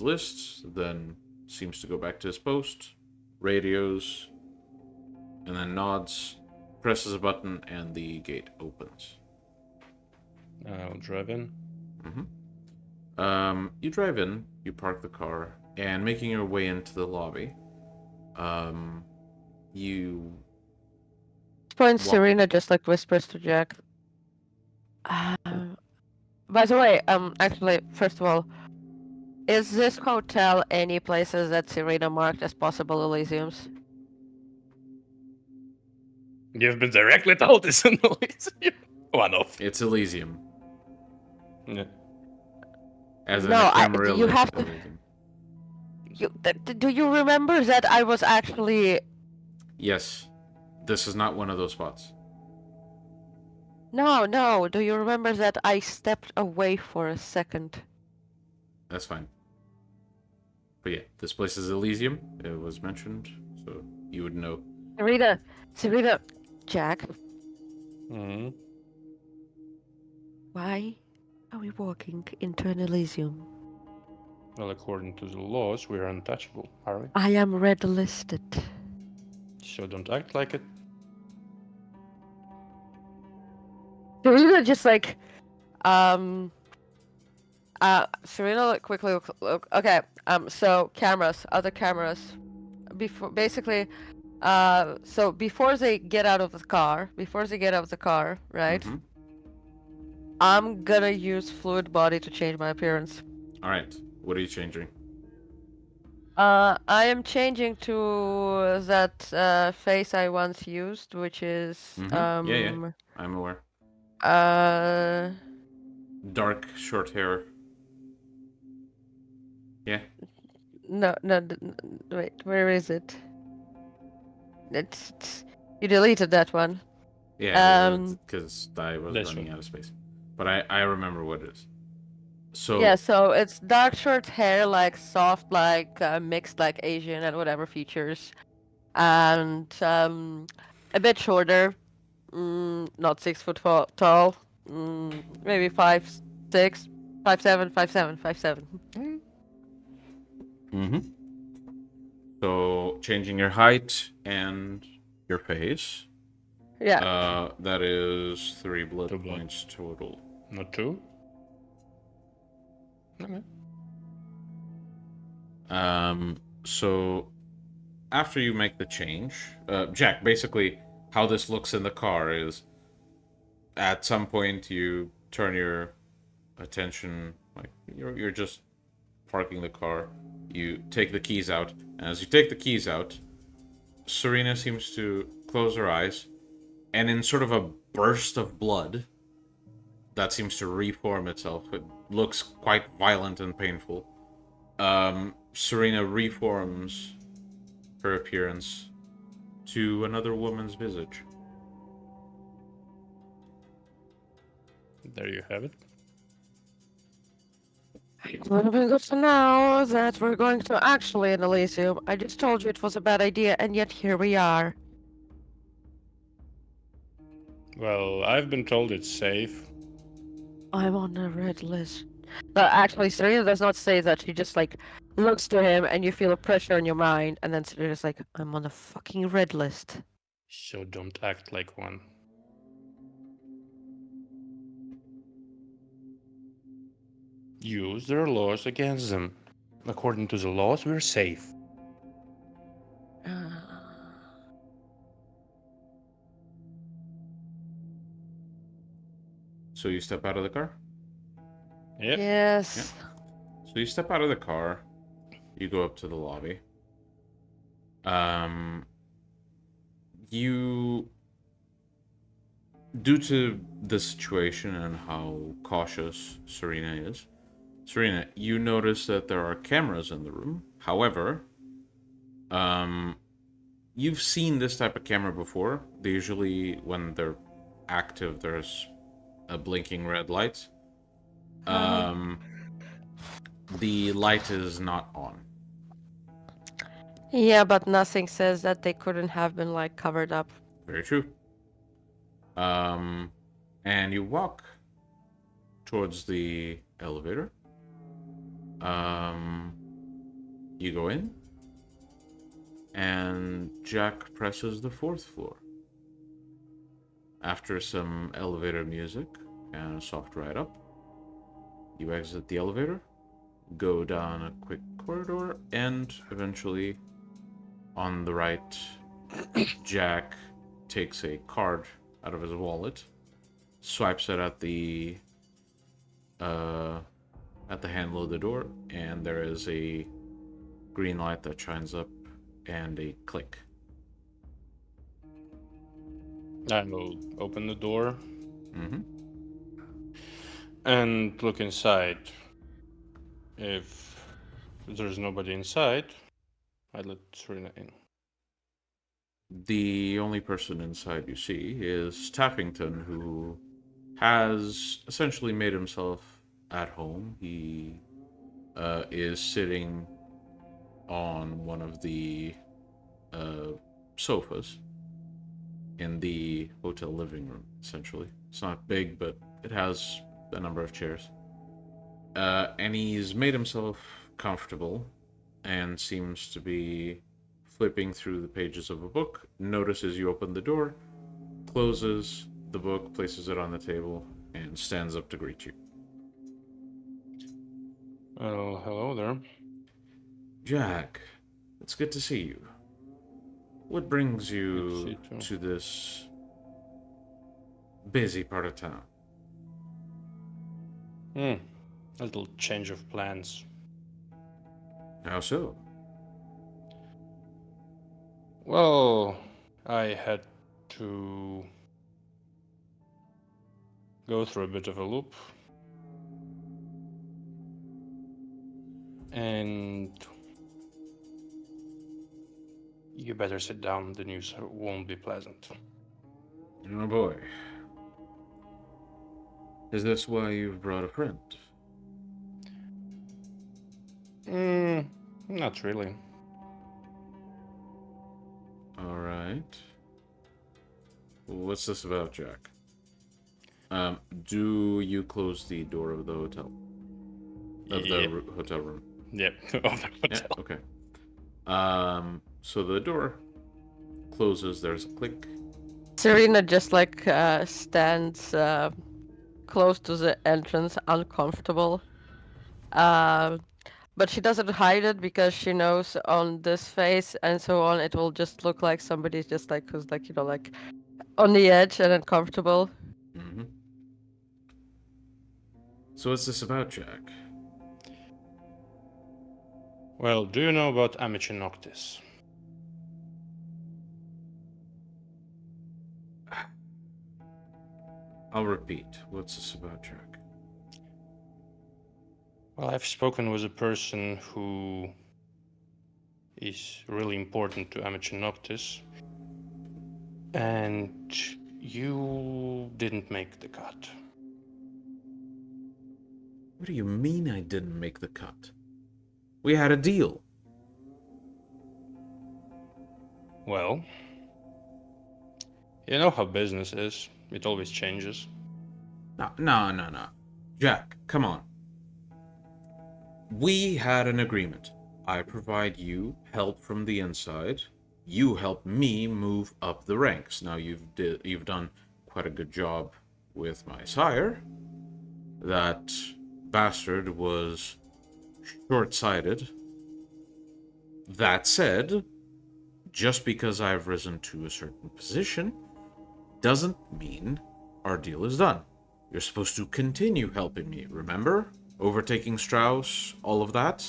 lists, then seems to go back to his post, radios, and then nods, presses a button, and the gate opens. I'll drive in. You drive in, you park the car, and making your way into the lobby, you... Point Well- Serena just like whispers to Jack. By the way, actually, first of all, is this hotel any places that Serena marked as possible Elysiums? You've been directly told this in Elysium. One of. It's Elysium. Yeah. As in No, a Camarilla, you have it's to. Elysium. Do you remember that I was actually? Yes. This is not one of those spots. No. Do you remember that I stepped away for a second? That's fine. But yeah, this place is Elysium. It was mentioned, so you would know. Serena, Jack, Mm-hmm. why are we walking into an Elysium? Well, according to the laws, we're untouchable, are we? I am red listed. So don't act like it. Serena just like, Serena quickly look. Okay, so cameras, other cameras, before basically, so before they get out of the car, right? Mhm. I'm gonna use fluid body to change my appearance. All right. What are you changing? I am changing to that face I once used, which is Yeah. I'm aware. uh Dark, short hair. Yeah. no, wait, where is it? It's you deleted that one. Yeah, because I was This running one. out of space. But I remember what it is. So Yeah, so it's dark short hair, like soft, like mixed, like Asian and whatever features, and a bit shorter. Not 6 foot tall. Maybe 5'6", 5'7", 5'7", 5'7". mm-hmm. So changing your height and your face. Yeah. That is 3 blood 2 blood. points total. Not 2? Okay. So after you make the change, Jack, basically how this looks in the car is at some point you turn your attention, like you're just parking the car. You take the keys out, and as you take the keys out, Serena seems to close her eyes, and in sort of a burst of blood that seems to reform itself. It looks quite violent and painful. Serena reforms her appearance to another woman's visage. There you have it. It would have been good to know that we're going to actually in Elysium. I just told you it was a bad idea, and yet here we are. Well, I've been told it's safe. I'm on the red list. But actually, Serena does not say that. She just like looks to him, and you feel a pressure in your mind, and then Serena's like, "I'm on the fucking red list." So don't act like one. Use their laws against them. According to the laws, we're safe. So you step out of the car? Yep. Yes. So you step out of the car, you go up to the lobby. You, due to the situation and how cautious Serena is, Serena, you notice that there are cameras in the room. However, you've seen this type of camera before. They usually, when they're active, there's a blinking red light. The light is not on. Yeah, but nothing says that they couldn't have been like covered up. Very true. And you walk towards the elevator. You go in, and Jack presses the 4th floor. After some elevator music and a soft ride up, you exit the elevator, go down a quick corridor, and eventually, on the right, Jack takes a card out of his wallet, swipes it at the handle of the door, and there is a green light that shines up and a click. I will open the door Mm-hmm. and look inside. If there's nobody inside, I let Serena in. The only person inside you see is Tappington, who has essentially made himself at home. He is sitting on one of the sofas in the hotel living room, essentially. It's not big, but it has a number of chairs. And he's made himself comfortable and seems to be flipping through the pages of a book, notices you open the door, closes the book, places it on the table, and stands up to greet you. Oh, hello there. Jack, it's good to see you. What brings you Good to see to this busy part of town? A little change of plans. How so? Well, I had to go through a bit of a loop. And you better sit down, the news won't be pleasant. Oh boy. Is this why you've brought a friend? Not really. All right. What's this about, Jack? Do you close the door of the hotel? Of the Yep. hotel room? Yep. Of the Yeah, hotel. okay. So the door closes, there's a click. Serena just like stands close to the entrance, uncomfortable. But she doesn't hide it because she knows on this face and so on, it will just look like somebody's just like who's like like on the edge and uncomfortable. Mm-hmm. So what's this about, Jack? Well, do you know about Amateur Noctis? I'll repeat. What's this about, Jack? Well, I've spoken with a person who is really important to Amateur Noctis, and you didn't make the cut. What do you mean I didn't make the cut? We had a deal. Well, you know how business is. It always changes. No. Jack, come on. We had an agreement. I provide you help from the inside. You help me move up the ranks. Now you've done quite a good job with my sire. That bastard was short-sighted. That said, just because I've risen to a certain position doesn't mean our deal is done. You're supposed to continue helping me, remember? Overtaking Strauss, all of that.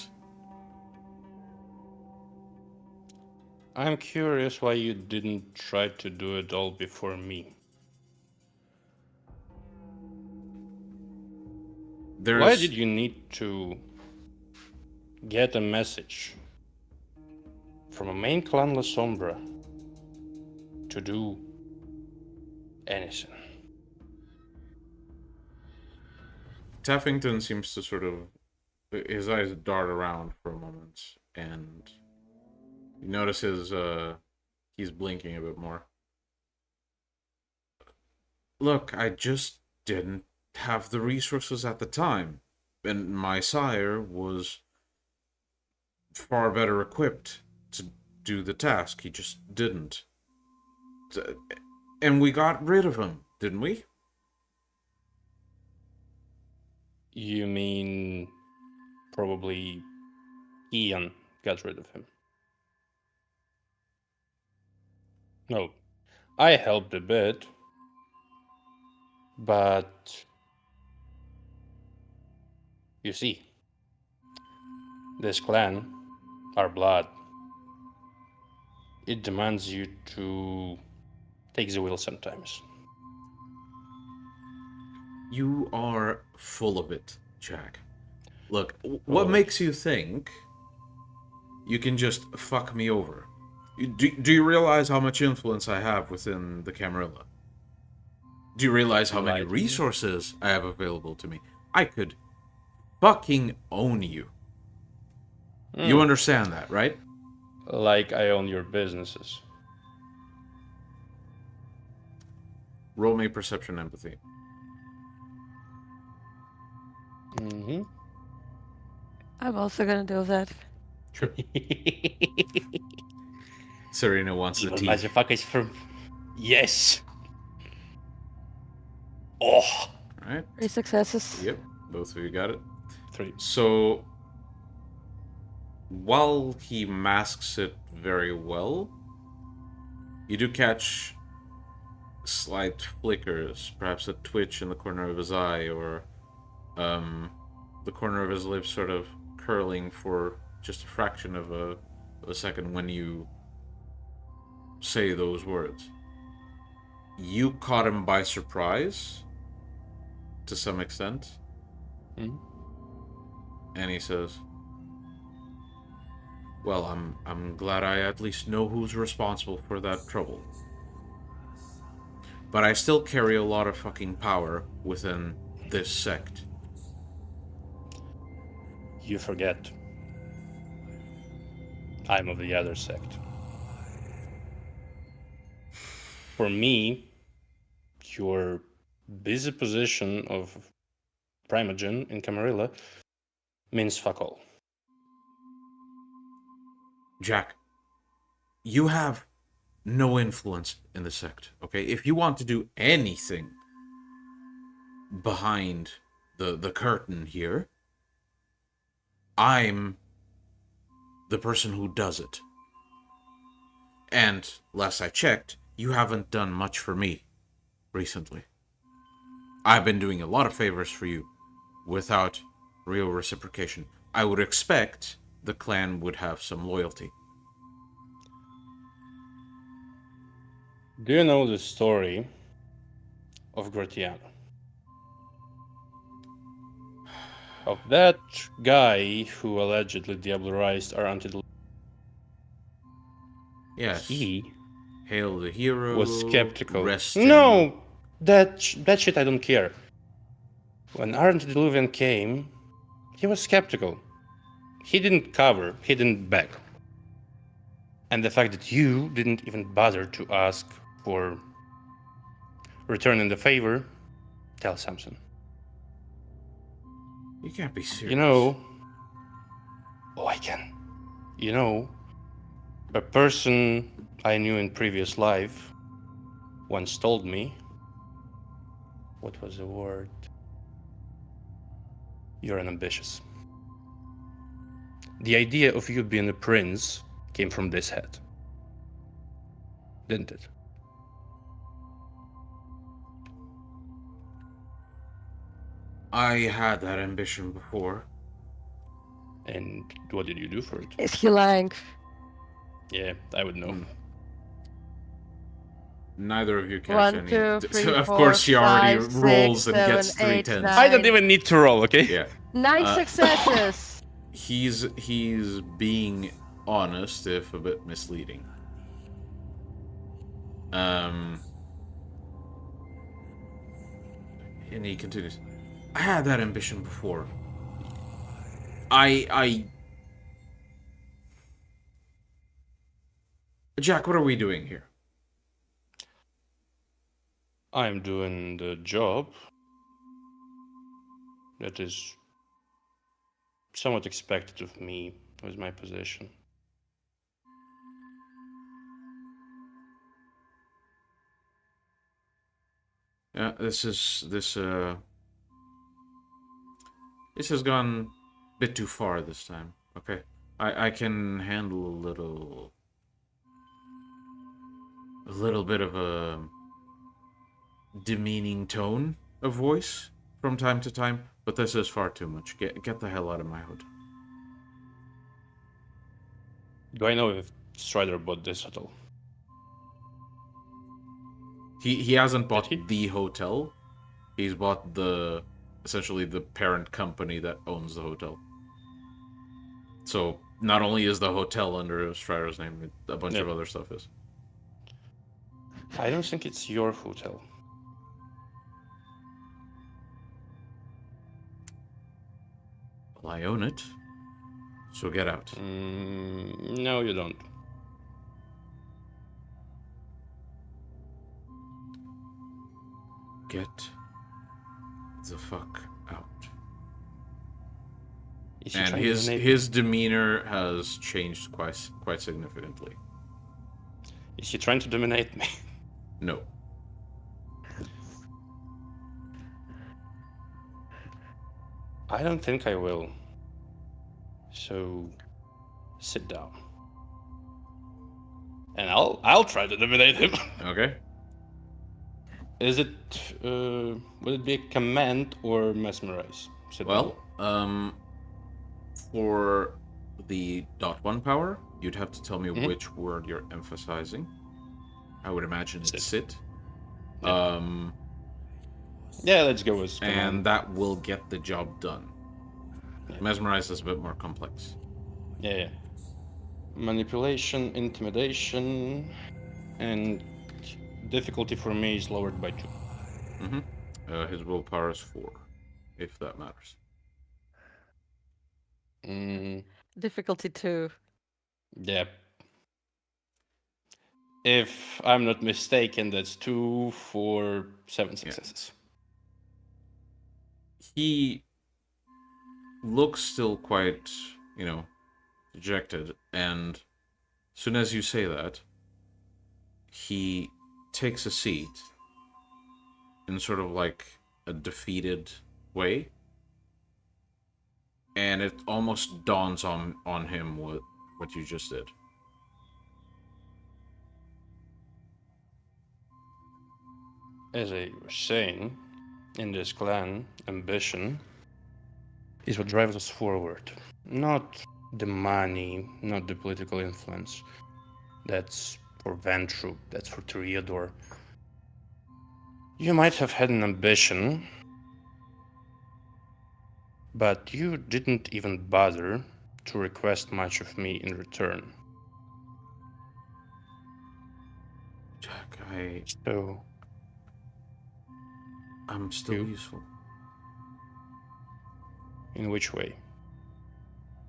I'm curious why you didn't try to do it all before me. Why did you need to get a message from a main clan La Sombra to do anything? Taffington seems to sort of... his eyes dart around for a moment, and you notice he's blinking a bit more. Look, I just didn't have the resources at the time, and my sire was far better equipped to do the task. He just didn't. And we got rid of him, didn't we? You mean probably Ian got rid of him? No, I helped a bit, but you see, this clan, our blood, it demands you to take the wheel sometimes. You are full of it, Jack. Look, what makes you think you can just fuck me over? Do you realize how much influence I have within the Camarilla? Do you realize how many resources I have available to me? I could fucking own you. You understand that, right? Like I own your businesses. Roll me perception empathy. Mm-hmm. I'm also gonna do that. Serena wants the tea. Motherfuckers from... Yes! Oh! Alright. 3 successes. Yep, both of you got it. 3. So, while he masks it very well, you do catch slight flickers, perhaps a twitch in the corner of his eye, or the corner of his lips sort of curling for just a fraction of a second when you say those words. You caught him by surprise, to some extent. Mm-hmm. And he says, well, I'm glad I at least know who's responsible for that trouble. But I still carry a lot of fucking power within this sect. You forget. I'm of the other sect. For me, your busy position of Primogen in Camarilla means fuck all. Jack, you have no influence in the sect, okay? If you want to do anything behind the curtain here, I'm the person who does it. And last I checked, you haven't done much for me recently. I've been doing a lot of favors for you without real reciprocation. I would expect the clan would have some loyalty. Do you know the story of Gratiano? Of that guy who allegedly diablerized our undead. Yes. He Hail the hero. was skeptical. Rest No! That shit I don't care. When our antediluvian came, he was skeptical. He didn't cover, he didn't beg. And the fact that you didn't even bother to ask for returning the favor tells something. You can't be serious. You know... Oh, I can. You know, a person I knew in previous life once told me... What was the word? You're an ambitious. The idea of you being a prince came from this head. Didn't it? I had that ambition before. And what did you do for it? Is he lying? Yeah, I would know. Neither of you catch One, any. two, three, of four, course, she already five, rolls six, and seven, gets 3 eight, tens. nine. I don't even need to roll, okay? Yeah. 9 successes. He's being honest, if a bit misleading. And he continues. I had that ambition before. Jack, what are we doing here? I'm doing the job that is somewhat expected of me with my position. Yeah, this has gone a bit too far this time. Okay, I can handle a little bit of a demeaning tone of voice from time to time, but this is far too much. Get the hell out of my hotel. Do I know if Strider bought this at all? He hasn't bought Did he? the hotel. He's bought essentially the parent company that owns the hotel. So not only is the hotel under Strider's name, a bunch of other stuff is. I don't think it's your hotel. Well, I own it. So get out. No, you don't. Get the fuck out. Is he And trying to donate- his demeanor has changed quite significantly. Is he trying to dominate me? No. I don't think I will. So, sit down. And I'll try to dominate him. Okay. Is it, would it be a command or mesmerize? Sit Well, down. For the .1 power, you'd have to tell me Mhm. which word you're emphasizing. I would imagine it's Sit. sit. Yeah. Yeah, let's go with command. And that will get the job done. Yeah. Mesmerize is a bit more complex. Yeah. Manipulation, intimidation, and difficulty for me is lowered by 2. His willpower is 4, if that matters. Difficulty 2. Yep. If I'm not mistaken, that's 2 for 7 successes. He looks still quite, dejected, and as soon as you say that, he takes a seat in sort of like a defeated way, and it almost dawns on him what you just did. As I was saying, in this clan, ambition is what drives us forward. Not the money, not the political influence. That's for Ventru, that's for Toreador. You might have had an ambition, but you didn't even bother to request much of me in return. Jack, So, I'm still You? useful. in which way?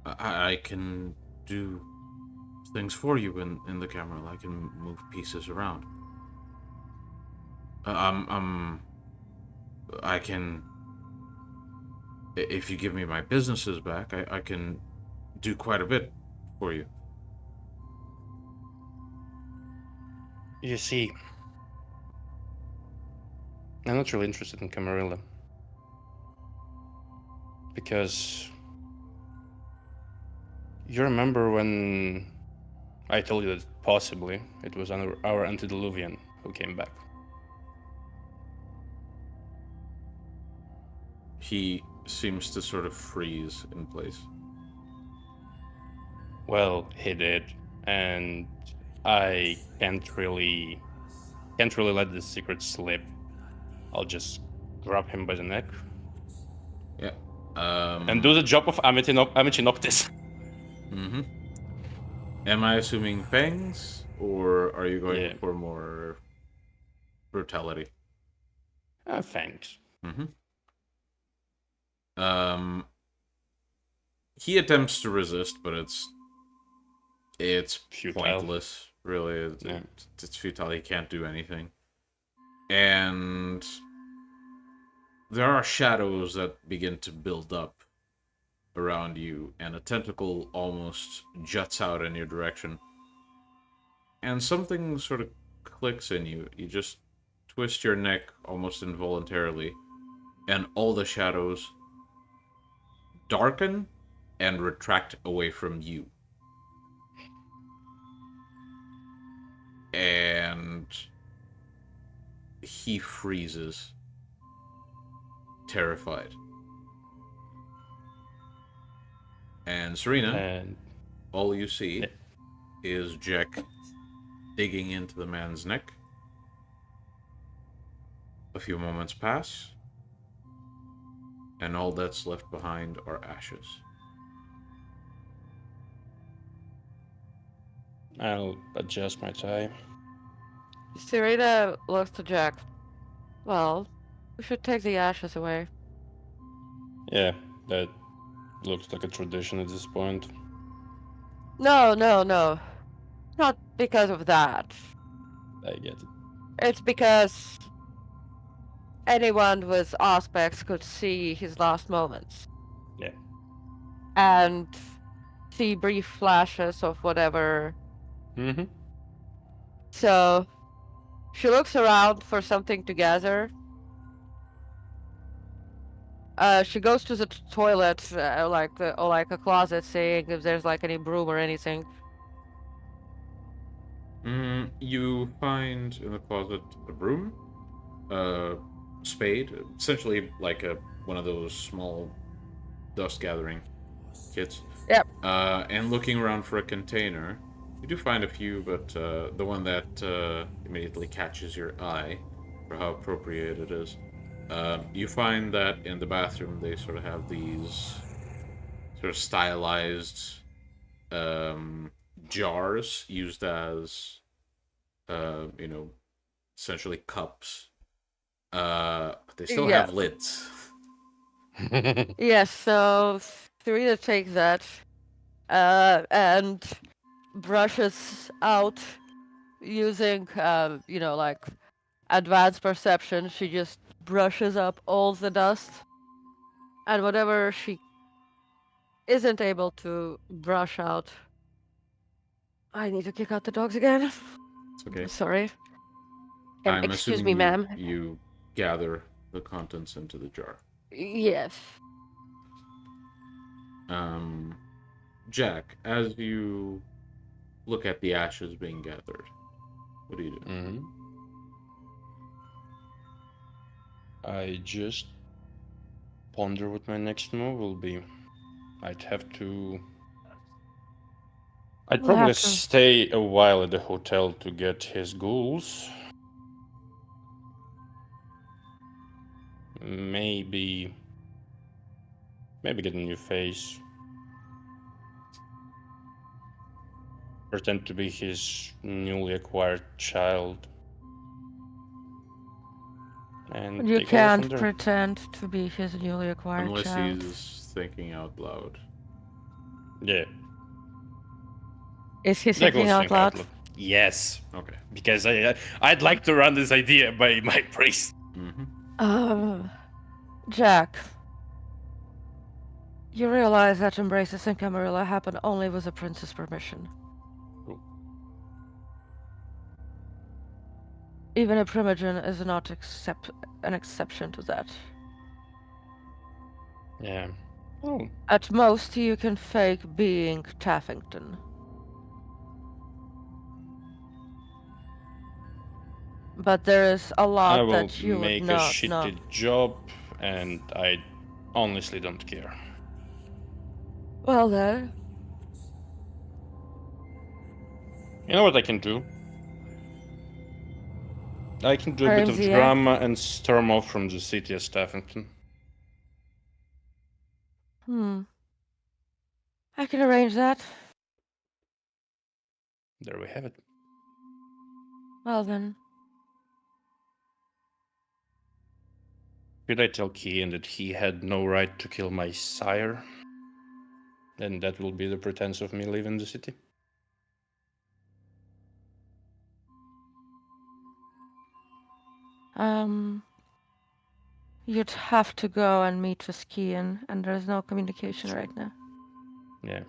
I can do things for you in the camera. I can move pieces around. I can. If you give me my businesses back, I can do quite a bit for you. You see, I'm not really interested in Camarilla. Because you remember when I told you that possibly it was our antediluvian who came back. He seems to sort of freeze in place. Well, he did, and I can't really let this secret slip. I'll just grab him by the neck Yeah. and do the job of Amici Noctis. Mm-hmm. Am I assuming fangs, or are you going Yeah. for more brutality? Thanks. Mm-hmm. He attempts to resist, but it's Futile. pointless. Really, Yeah. it's futile. He can't do anything, and there are shadows that begin to build up around you, and a tentacle almost juts out in your direction. And something sort of clicks in you. You just twist your neck almost involuntarily, and all the shadows darken and retract away from you. And he freezes, terrified. And Serena, And all you see is Jack digging into the man's neck. A few moments pass, and all that's left behind are ashes. I'll adjust my tie. Serena looks to Jack. Well, we should take the ashes away. Yeah, that looks like a tradition at this point. No. Not because of that. I get it. It's because anyone with aspects could see his last moments. Yeah. And see brief flashes of whatever. Mm-hmm. So she looks around for something to gather. She goes to the toilet, like a closet, seeing if there's like any broom or anything. You find in the closet a broom, a spade, essentially like one of those small dust gathering kits. Yep. And looking around for a container, you do find a few, but the one that immediately catches your eye for how appropriate it is, you find that in the bathroom they sort of have these sort of stylized jars used as, essentially cups. But they still Yeah. have lids. Yes, so Serena takes that, and brushes out using, like advanced perception. She just brushes up all the dust, and whatever she isn't able to brush out. I need to kick out the dogs again. It's okay. Sorry. I'm Excuse assuming me, ma'am. you gather the contents into the jar. Yes. Jack, as you look at the ashes being gathered, what do you do? Mm-hmm. I just ponder what my next move will be. I'd We'll probably have to. stay a while at the hotel to get his ghouls. Maybe get a new face. Pretend to be his newly acquired child. And You take over from can't there. pretend to be his newly acquired Unless child. he's thinking out loud. Yeah. Is he Jack will thinking out think loud? Yes. Okay. Because I'd like to run this idea by my priest. Mm-hmm. Jack. You realize that embraces in Camarilla happen only with the prince's permission. Cool. Even a primogen is not an exception to that. Yeah. Oh. At most, you can fake being Taffington. But there is a I lot will that you would make a not shitty know. job, and I honestly don't care. Well then. You know what I can do? I can do a bit of RMZA? drama and storm off from the city as Staffington. I can arrange that. There we have it. Well then. Should I tell Kian that he had no right to kill my sire? Then that will be the pretense of me leaving the city. You'd have to go and meet with Kian, and there's no communication right now. Yeah.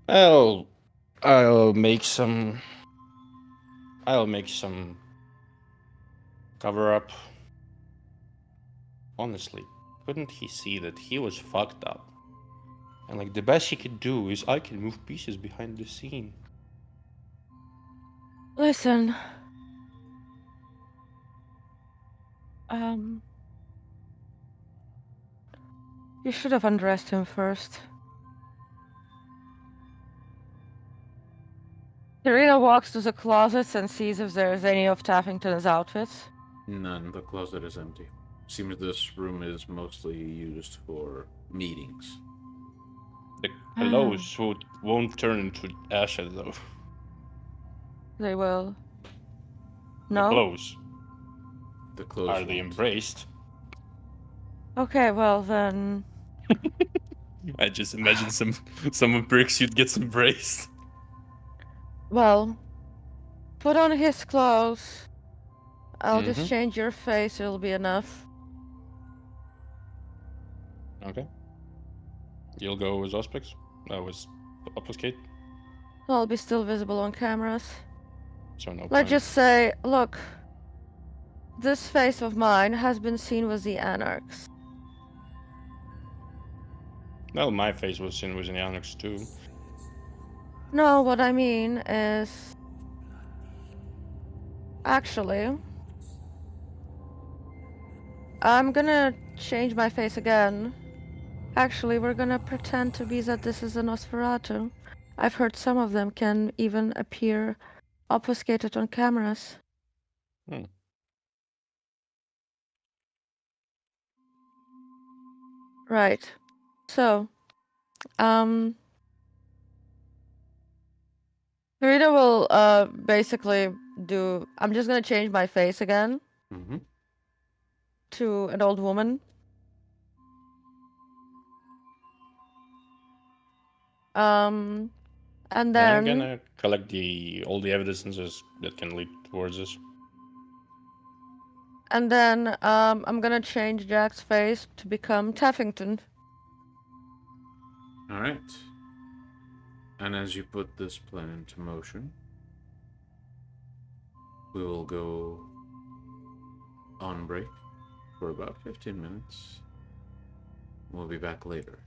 I'll make some cover up. Honestly, couldn't he see that he was fucked up? And like the best he could do is I can move pieces behind the scene. Listen. You should have undressed him first. Serena walks to the closets and sees if there's any of Taffington's outfits. None. The closet is empty. Seems this room is mostly used for meetings. The clothes won't turn into ashes though. They will. The No? clothes. The clothes Are they won't. embraced? Okay, well then. I just imagine some of bricks you'd get embraced. Well, put on his clothes. I'll Mhm. just change your face, it'll be enough. Okay. You'll go with Auspex? With Obfuscate? I'll be still visible on cameras. So no Let's point. just say, look. This face of mine has been seen with the Anarchs. Well, my face was seen with the Anarchs too. No, what I mean is... Actually... I'm gonna change my face again. Actually, we're gonna pretend to be that this is a Nosferatu. I've heard some of them can even appear obfuscated on cameras. Right. So, Rita will basically do... I'm just gonna change my face again Mm-hmm. to an old woman. And And I'm then gonna collect all the evidences that can lead towards us. I'm gonna change Jack's face to become Taffington. All right. And as you put this plan into motion, we will go on break for about 15 minutes. We'll be back later.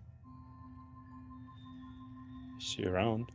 See you around.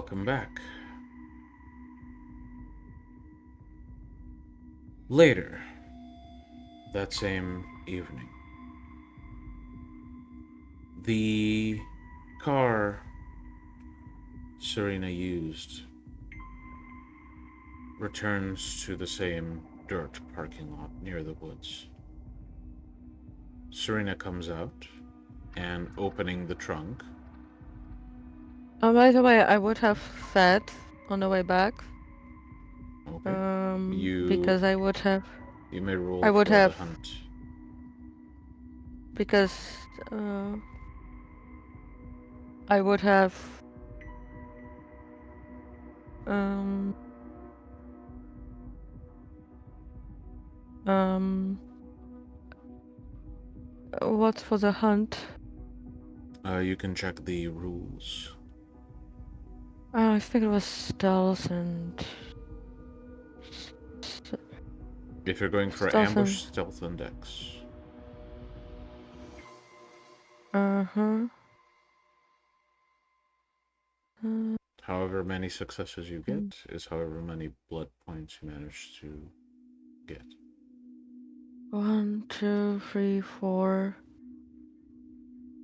Welcome back. Later, that same evening, the car Serena used returns to the same dirt parking lot near the woods. Serena comes out and, opening the trunk, By the way, I would have said on the way back. You- Because I would have. you may roll I would for have. the hunt. Because I would have. Um. What for the hunt? You can check the rules. I think it was stealth and. If you're going for Stealth ambush, and- stealth, and dex. Uh-huh. However many successes you get is however many blood points you manage to get. 1, 2, 3, 4.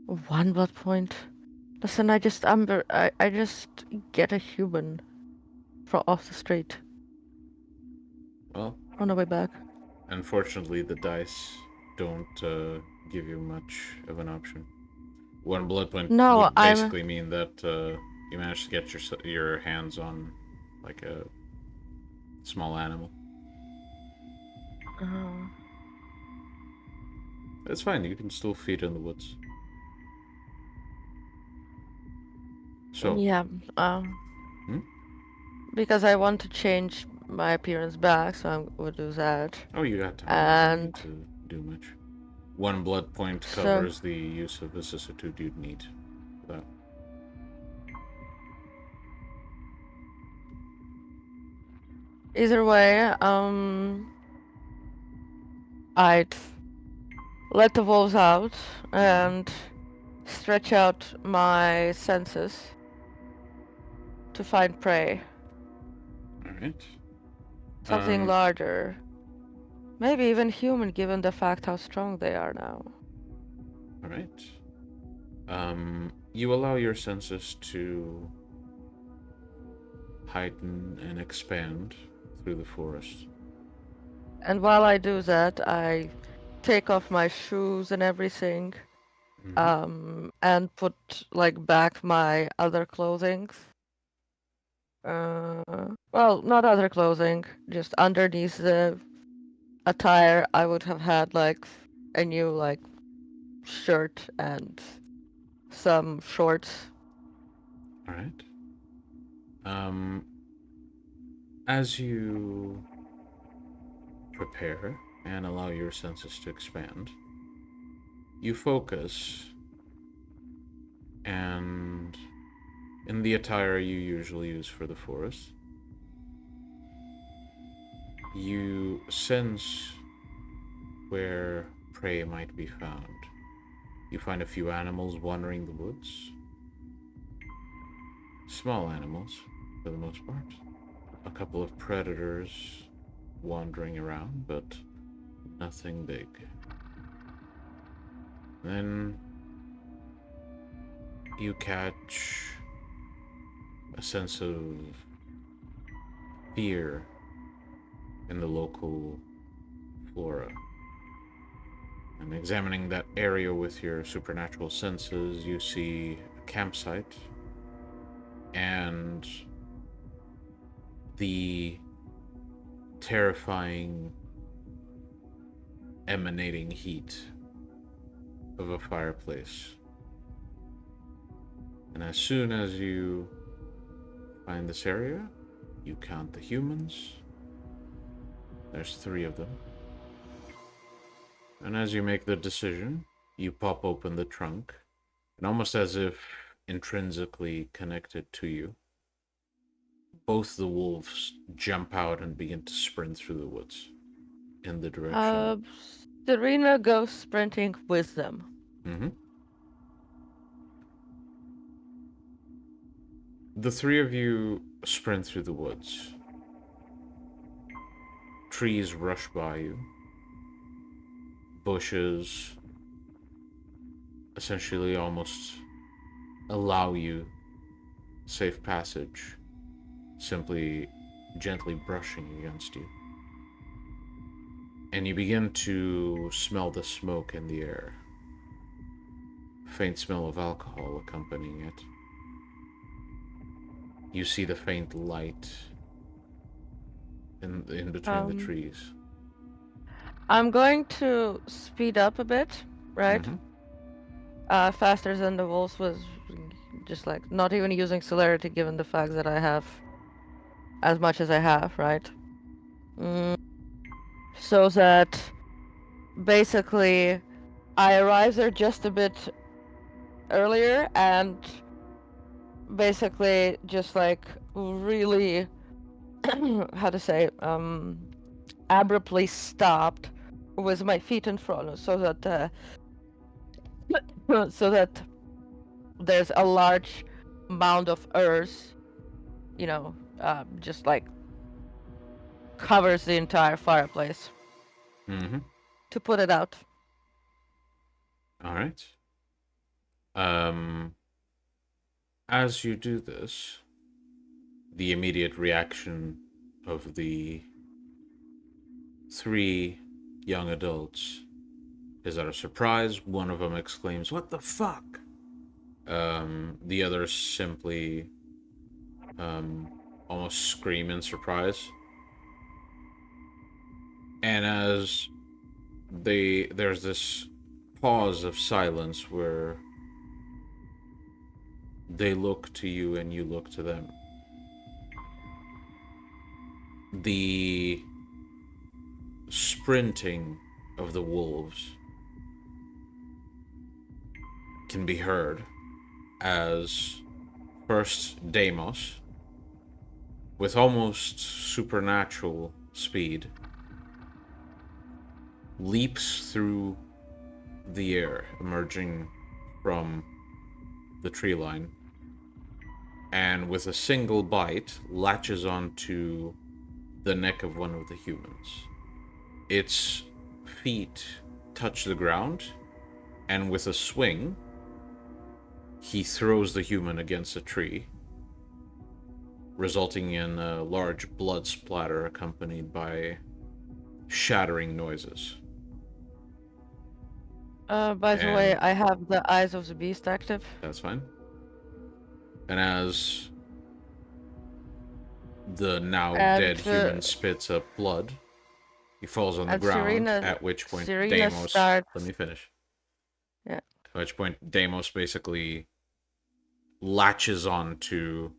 1 blood point. Listen, I just get a human from off the street Well, on the way back. unfortunately, the dice don't give you much of an option. 1 blood point No, would I'm- basically mean that you managed to get your hands on like a small animal. It's fine. You can still feed in the woods. So Yeah. Because I want to change my appearance back, so I would do that. Oh, you got time. And- You don't need to do much. 1 blood point So- covers the use of vicissitude you'd need for that. Either way, I'd let the wolves out and stretch out my senses to find prey. Alright. Something larger. Maybe even human, given the fact how strong they are now. Alright. You allow your senses to heighten and expand through the forest. And while I do that, I take off my shoes and everything, and put like back my other clothing. Well, not other clothing, just underneath the attire I would have had like a new like shirt and some shorts. Alright. As you prepare and allow your senses to expand, you focus, and in the attire you usually use for the forest, you sense where prey might be found. You find a few animals wandering the woods. Small animals, for the most part. A couple of predators wandering around, but nothing big. Then you catch a sense of fear in the local flora. And examining that area with your supernatural senses, you see a campsite and the terrifying emanating heat of a fireplace. And as soon as you find this area, you count the humans. There's 3 of them. And as you make the decision, you pop open the trunk, and almost as if intrinsically connected to you, both the wolves jump out and begin to sprint through the woods in the direction. Serena goes sprinting with them. The three of you sprint through the woods. Trees rush by you. Bushes essentially almost allow you safe passage, simply gently brushing against you. And you begin to smell the smoke in the air. Faint smell of alcohol accompanying it. You see the faint light in between the trees. I'm going to speed up a bit, right? Mhm. Faster than the wolves was just like not even using celerity given the fact that I have as much as I have, right? So that basically I arrive there just a bit earlier and basically just like really how to say abruptly stopped with my feet in front so that so that there's a large mound of earth, you know, just like covers the entire fireplace Mhm. to put it out. All right. As you do this, the immediate reaction of the three young adults is out of surprise. One of them exclaims, "What the fuck?" The others simply almost scream in surprise. And as there's this pause of silence where they look to you and you look to them. The sprinting of the wolves can be heard as first Deimos, with almost supernatural speed, leaps through the air, emerging from the tree line, and with a single bite latches onto the neck of one of the humans. Its feet touch the ground, and with a swing, he throws the human against a tree, resulting in a large blood splatter accompanied by shattering noises. By the way, And I have the eyes of the beast active. that's fine. And as the now And dead human spits up blood, he falls on the ground, Serena at which point Serena Deimos... Let starts. me finish. Yeah. At which point Deimos basically latches onto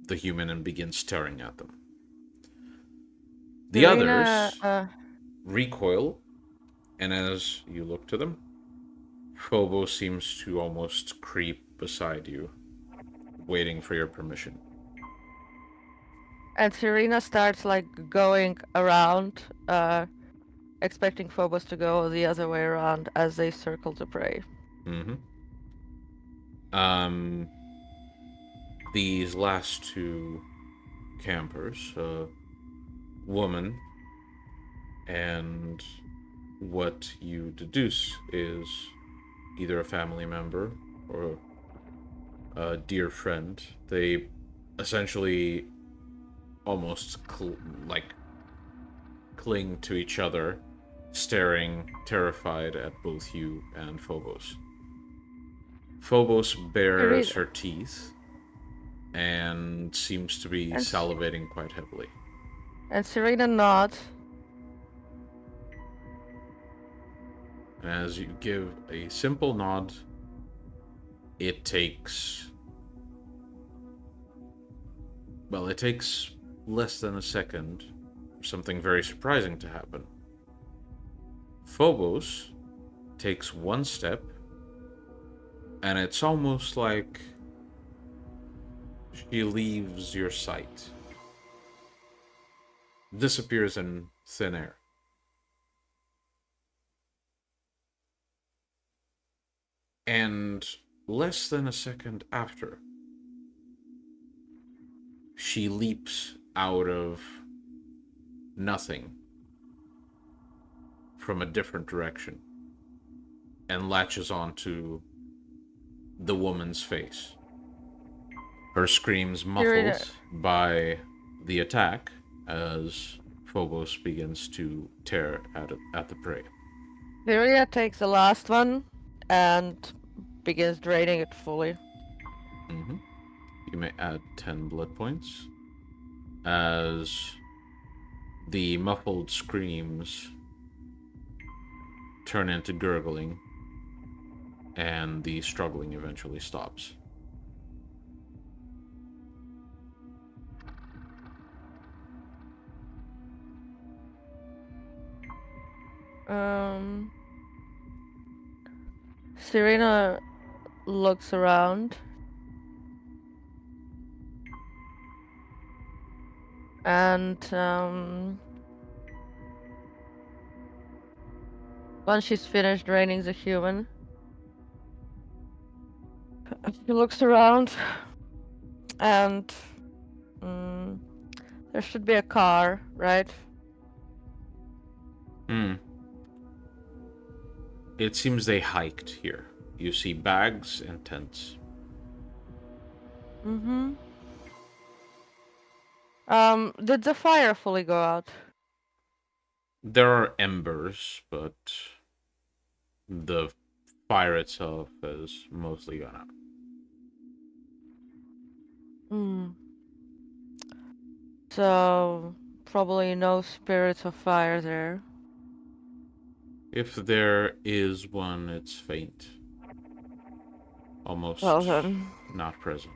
the human and begins staring at them. The Serena, others recoil, and as you look to them, Phobos seems to almost creep beside you, waiting for your permission. and Serena starts like going around, expecting Phobos to go the other way around as they circle the prey. Mm-hmm. These last two campers, a woman, and what you deduce is either a family member or a dear friend. They essentially almost cling to each other, staring terrified at both you and Phobos. Phobos bares her teeth and seems to be salivating quite heavily. And Serena nods. And as you give a simple nod, it takes... well, it takes less than a second for something very surprising to happen. Phobos takes one step, and it's almost like she leaves your sight. Disappears in thin air. And less than a second after, she leaps out of nothing from a different direction and latches onto the woman's face. Her screams muffled by the attack as Phobos begins to tear at the prey. Viria takes the last one and begins draining it fully. Mm-hmm. You may add 10 blood points as the muffled screams turn into gurgling and the struggling eventually stops. Serena looks around and once she's finished draining the human, she looks around and there should be a car, right? It seems they hiked here. You see bags and tents. Did the fire fully go out? There are embers, but the fire itself has mostly gone out. So, probably no spirits of fire there. If there is one, it's faint. Almost Well then. not present.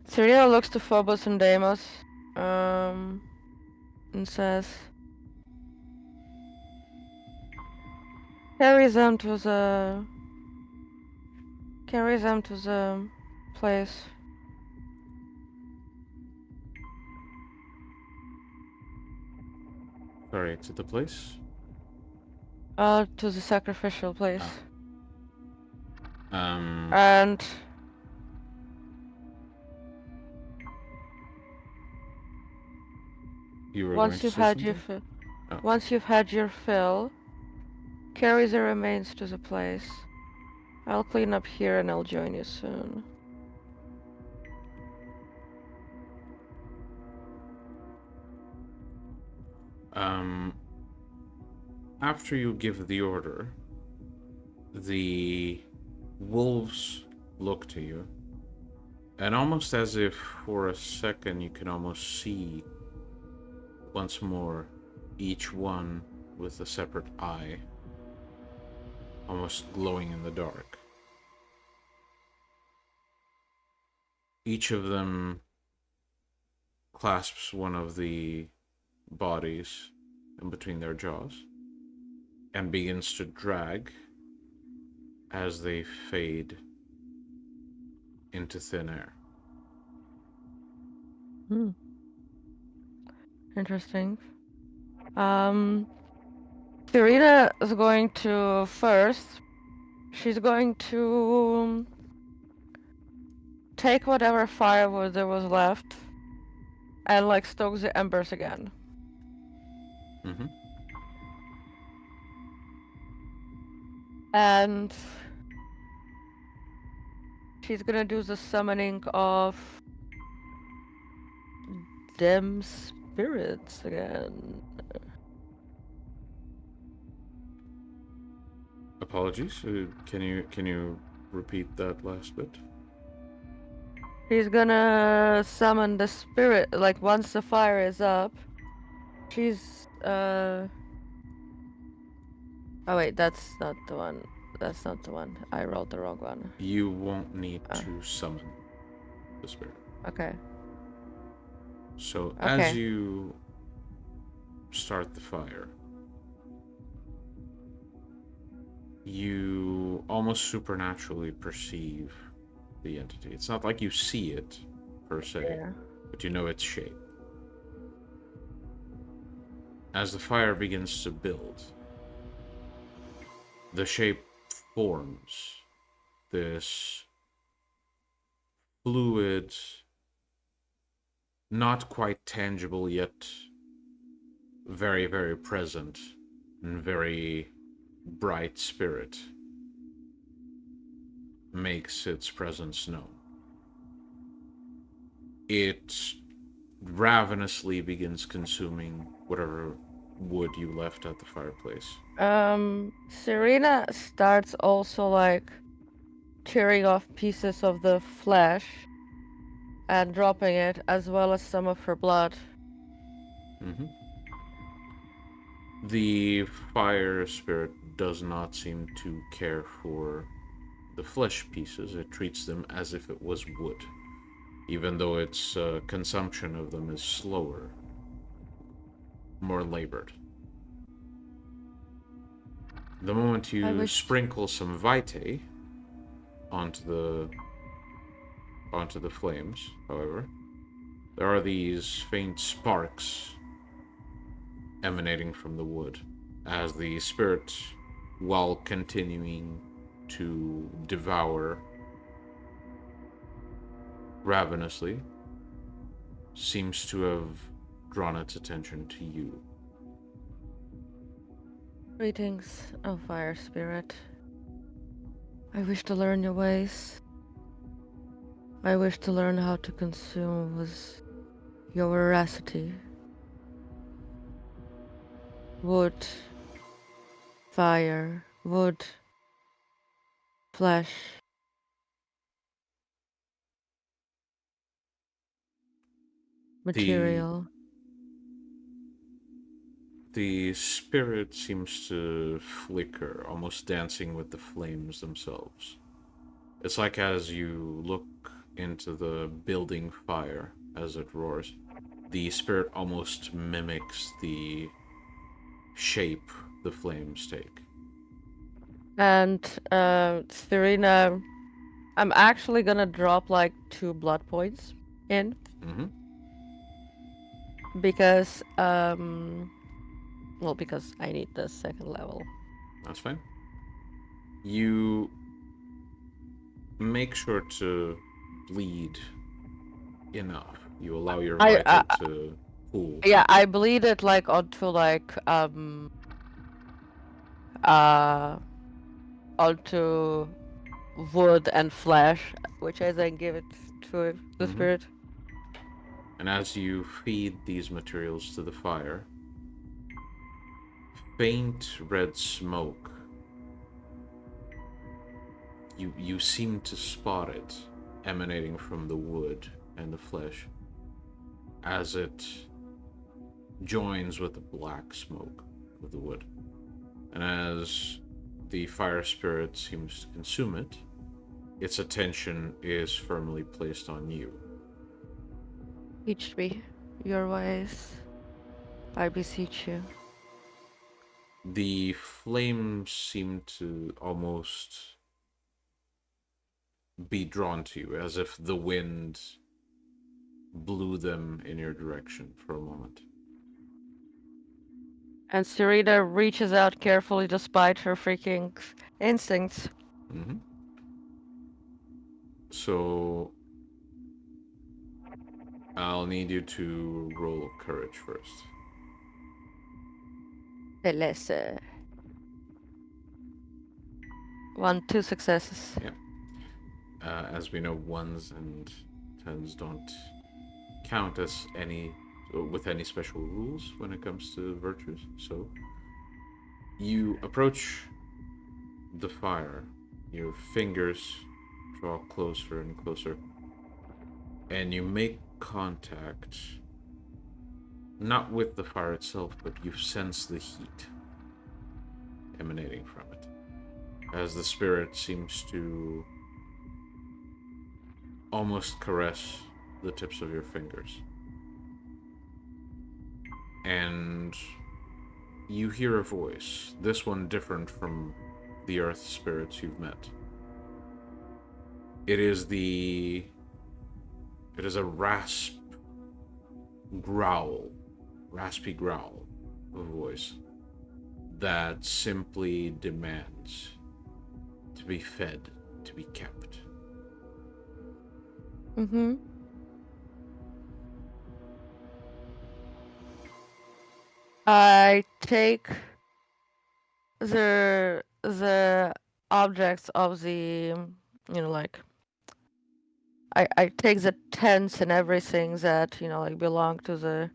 Serena looks to Phobos and Deimos, and says, carry them to the place. Sorry, to the place? To the sacrificial place. And you were once you've had your once you've had your fill, carry the remains to the place. I'll clean up here and I'll join you soon. After you give the order, the wolves look to you, and almost as if for a second you can almost see once more each one with a separate eye, almost glowing in the dark. Each of them clasps one of the bodies in between their jaws and begins to drag as they fade into thin air. Interesting. Serena is going to first. She's going to take whatever firewood there was left and like stoke the embers again. And she's gonna do the summoning of them spirits again. Apologies. Can you repeat that last bit? She's gonna summon the spirit, like once the fire is up. She's Oh wait, that's not the one. That's not the one. I wrote the wrong one. You won't need to summon the spirit. Okay. So as you start the fire, you almost supernaturally perceive the entity. It's not like you see it per se, but you know its shape. As the fire begins to build, the shape forms this fluid, not quite tangible yet very, very present and very bright spirit makes its presence known. It ravenously begins consuming whatever wood you left at the fireplace. Serena starts also like tearing off pieces of the flesh and dropping it, as well as some of her blood. Mm-hmm. The fire spirit does not seem to care for the flesh pieces. It treats them as if it was wood, even though its consumption of them is slower, more labored. The moment you sprinkle some vitae onto the flames, however, there are these faint sparks emanating from the wood as the spirit, while continuing to devour ravenously, seems to have drawn its attention to you. Greetings, O fire spirit. I wish to learn your ways. I wish to learn how to consume with your veracity. Wood, fire, wood, flesh. Material. The spirit seems to flicker, almost dancing with the flames themselves. It's like as you look into the building fire as it roars, the spirit almost mimics the shape the flames take. And Serena, I'm actually gonna drop like 2 blood points in. Mm-hmm. Because because I need the 2nd level. That's fine. You make sure to bleed enough. You allow your vital to pool. Yeah, I bleed it like onto onto wood and flesh, which I then give it to the spirit. And as you feed these materials to the fire, faint red smoke, you seem to spot it emanating from the wood and the flesh as it joins with the black smoke of the wood. And as the fire spirit seems to consume it, its attention is firmly placed on you. Teach me your ways, I beseech you. The flames seem to almost be drawn to you, as if the wind blew them in your direction for a moment. And Serena reaches out carefully despite her freaking instincts. Mm-hmm. So I'll need you to roll courage first. Let's 2 successes. Yeah. As we know, 1s and 10s don't count as with any special rules when it comes to virtues. So you approach the fire, your fingers draw closer and closer, and you make contact, not with the fire itself, but you sense the heat emanating from it, as the spirit seems to almost caress the tips of your fingers. And you hear a voice, this one different from the earth spirits you've met. It is a raspy growl of voice that simply demands to be fed, to be kept. Mm-hmm. I take the objects of the, like I take the tents and everything that, like belong to the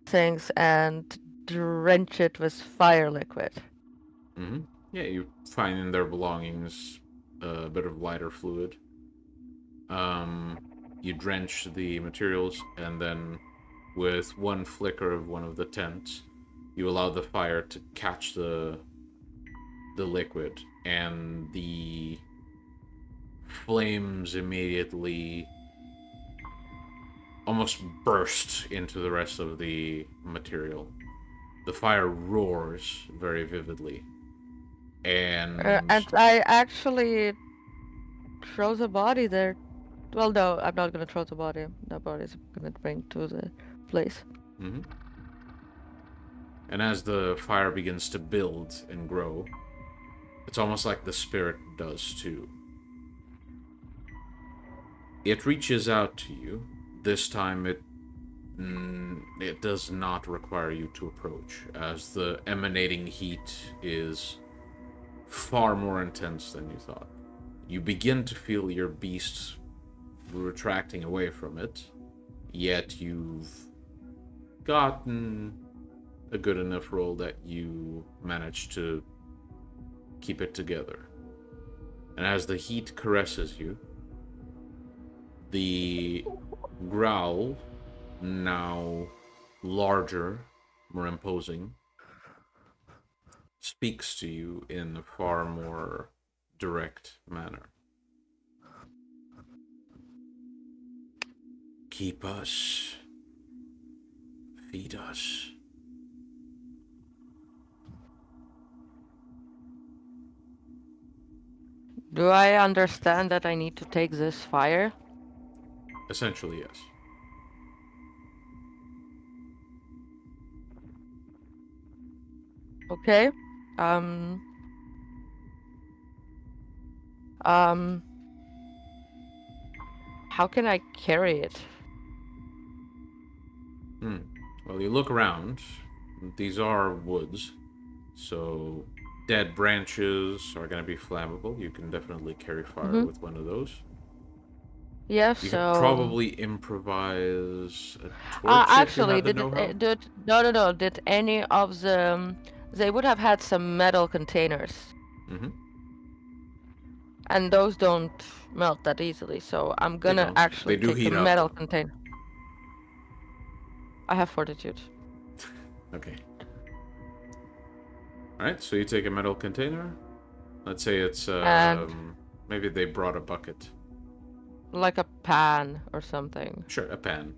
things and drench it with fire liquid. Mm-hmm. Yeah, you find in their belongings a bit of lighter fluid. You drench the materials, and then with one flicker of one of the tents, you allow the fire to catch the liquid, and the flames immediately almost burst into the rest of the material. The fire roars very vividly, and And I actually throw the body there. Well, no, I'm not gonna throw the body. The body's gonna bring to the place. Mhm. And as the fire begins to build and grow, it's almost like the spirit does too. It reaches out to you. This time it does not require you to approach, as the emanating heat is far more intense than you thought. You begin to feel your beast retracting away from it, yet you've gotten a good enough roll that you manage to keep it together. And as the heat caresses you, the growl, now larger, more imposing, speaks to you in a far more direct manner. Keep us. Feed us. Do I understand that I need to take this fire? Essentially, yes. Okay. Um. Um. How can I carry it? Well, you look around. These are woods, so dead branches are going to be flammable. You can definitely carry fire Mm-hmm. with one of those. Yeah. You could So. probably improvise a torch if you Actually, have the did it? know-how. Did no. Did any of the? They would have had some metal containers, Mm-hmm. and those don't melt that easily. So I'm They gonna don't. They actually do take the heat up, metal though. container. I have fortitude. Okay. Alright, so you take a metal container. Let's say it's, And maybe they brought a bucket. like a pan or something. Sure, a pan.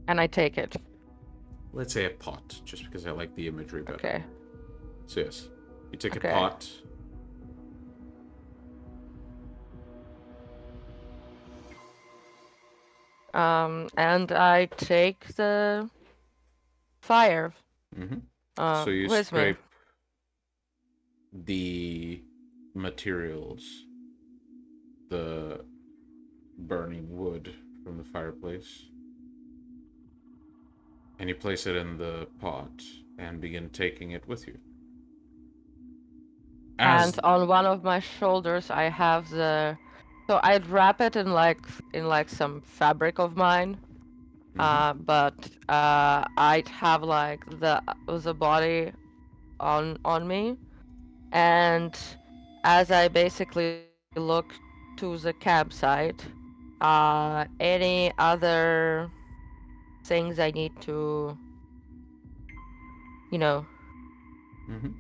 And I take it. Let's say a pot, just because I like the imagery better. Okay. So yes, you take a Okay. pot. And I take the fire Mm-hmm. So you with me. scrape the materials, the burning wood from the fireplace, and you place it in the pot and begin taking it with you. As And on one of my shoulders I have the, so I'd wrap it in like some fabric of mine. But I'd have like the body on me, and as I basically look to the campsite, any other things I need to, you know, mm-hmm.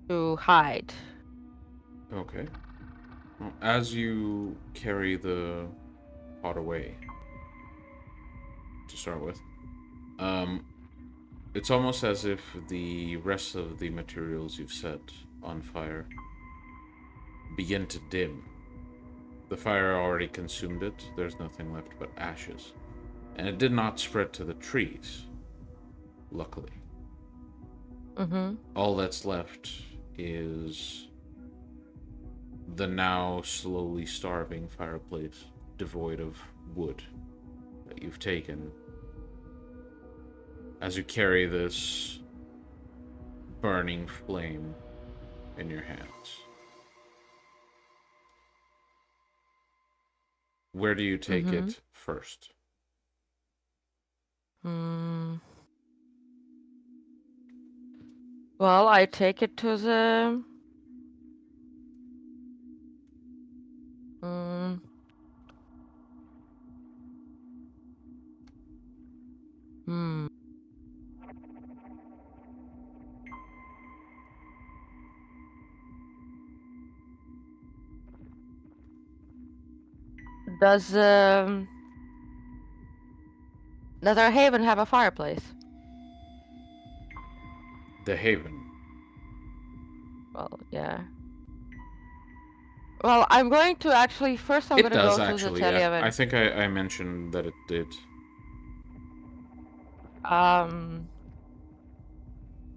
to hide. Okay. Well, as you carry the pot away, to start with, um, it's almost as if the rest of the materials you've set on fire begin to dim. The fire already consumed it, there's nothing left but ashes. And it did not spread to the trees, luckily. Mm-hmm. All that's left is the now slowly starving fireplace, devoid of wood, that you've taken as you carry this burning flame in your hands. Where do you take it first? Well, I take it to the... Does our haven have a fireplace? The Haven. Well, yeah. Well, I'm going to actually... First, I'm It going to does go to the actually, yeah. television. I think I mentioned that it did.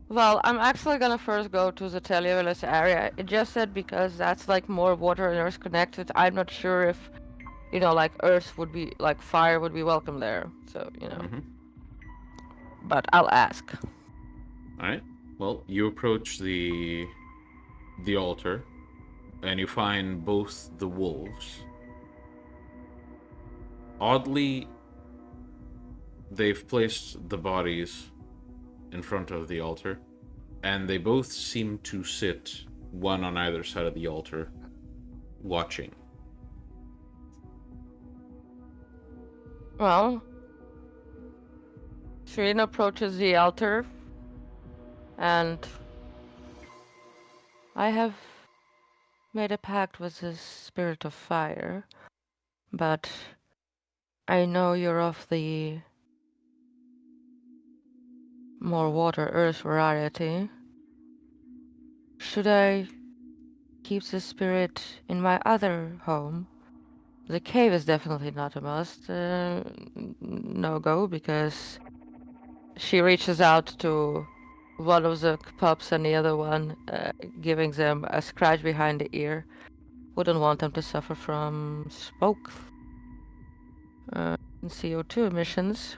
Well, I'm actually gonna first go to the Televillus area. It just said because that's like more water and earth connected. I'm not sure if, like earth would be, like fire would be welcome there. So, But I'll ask. Alright. Well, you approach the altar, and you find both the wolves. Oddly, they've placed the bodies in front of the altar, and they both seem to sit one on either side of the altar, watching. Well, Shireen approaches the altar, and I have made a pact with the spirit of fire, but I know you're of the more water earth variety. Should I keep the spirit in my other home? The cave is definitely not a must. No go, because she reaches out to one of the pups and the other one, giving them a scratch behind the ear. Wouldn't want them to suffer from smoke and CO2 emissions.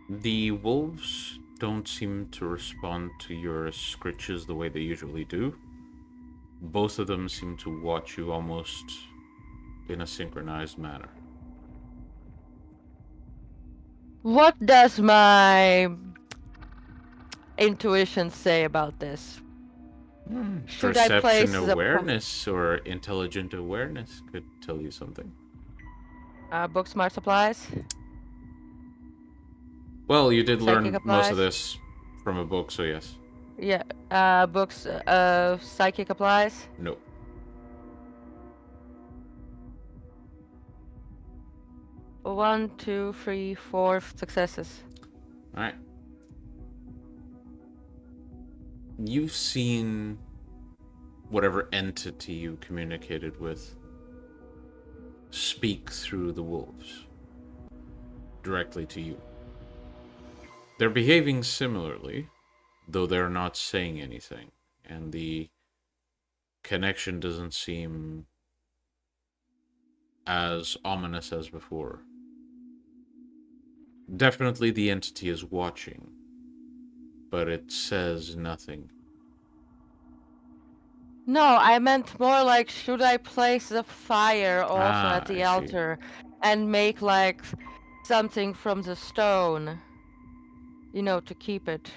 The wolves don't seem to respond to your scritches the way they usually do. Both of them seem to watch you almost in a synchronized manner. What does my intuition say about this? Should I place Perception awareness or intelligent awareness could tell you something. Book smart supplies? Well, you did learn Psychic most of applies? this from a book, so yes. Yeah. Books, psychic applies? No. 1, 2, 3, 4 successes. Alright. You've seen whatever entity you communicated with speak through the wolves directly to you. They're behaving similarly, though they're not saying anything, and the connection doesn't seem as ominous as before. Definitely the entity is watching, but it says nothing. No, I meant more like, should I place the fire also at the I see. altar and make like something from the stone, to keep it?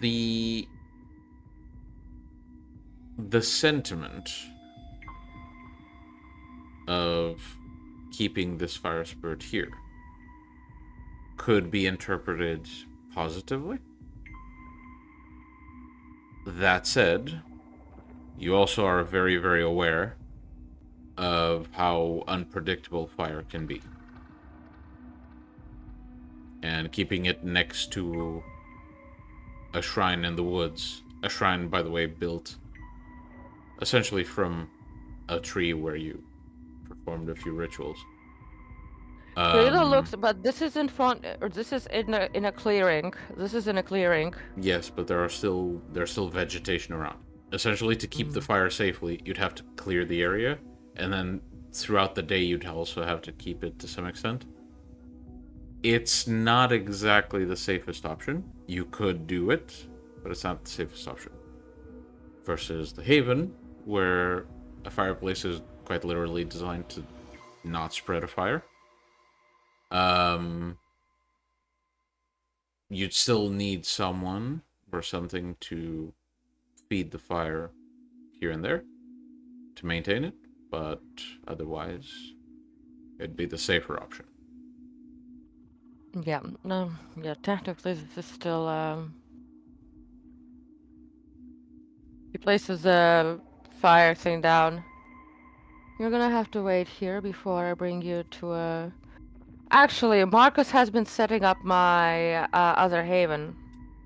The sentiment of keeping this fire spirit here could be interpreted positively. That said, you also are very, very aware of how unpredictable fire can be. And keeping it next to a shrine in the woods, a shrine, by the way, built essentially from a tree where you performed a few rituals. Rita looks, but this is in front, or this is in a clearing. This is in a clearing. Yes, but there's still vegetation around. Essentially, to keep the fire safely, you'd have to clear the area, and then throughout the day, you'd also have to keep it to some extent. It's not exactly the safest option. You could do it, but it's not the safest option. Versus the Haven, where a fireplace is quite literally designed to not spread a fire. You'd still need someone or something to feed the fire here and there to maintain it, but otherwise, it'd be the safer option. Yeah, no, yeah, technically this is still, he places the fire thing down. You're gonna have to wait here before I bring you to a... Actually, Marcus has been setting up my other haven.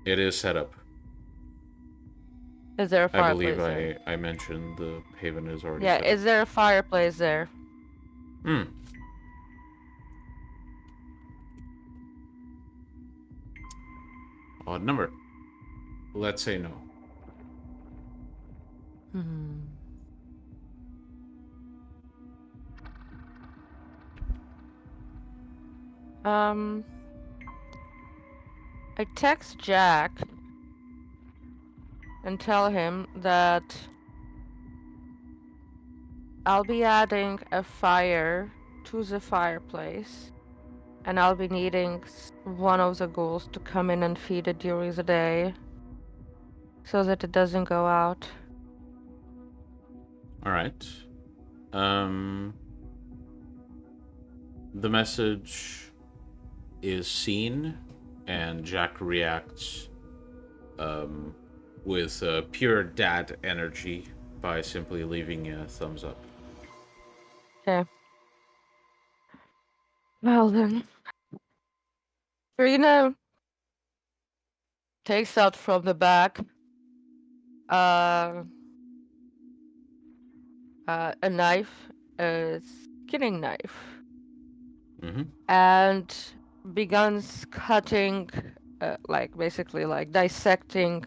It is set up. Is there a I fireplace believe there? I mentioned the Haven is already Yeah, set up. is there a fireplace there? Odd number. Let's say no. I text Jack and tell him that I'll be adding a fire to the fireplace, and I'll be needing one of the ghouls to come in and feed it during the day so that it doesn't go out. Alright. The message is seen, and Jack reacts with pure dad energy by simply leaving a thumbs up. Okay. Well then. Rena takes out from the back a knife, a skinning knife, and begins cutting, basically dissecting.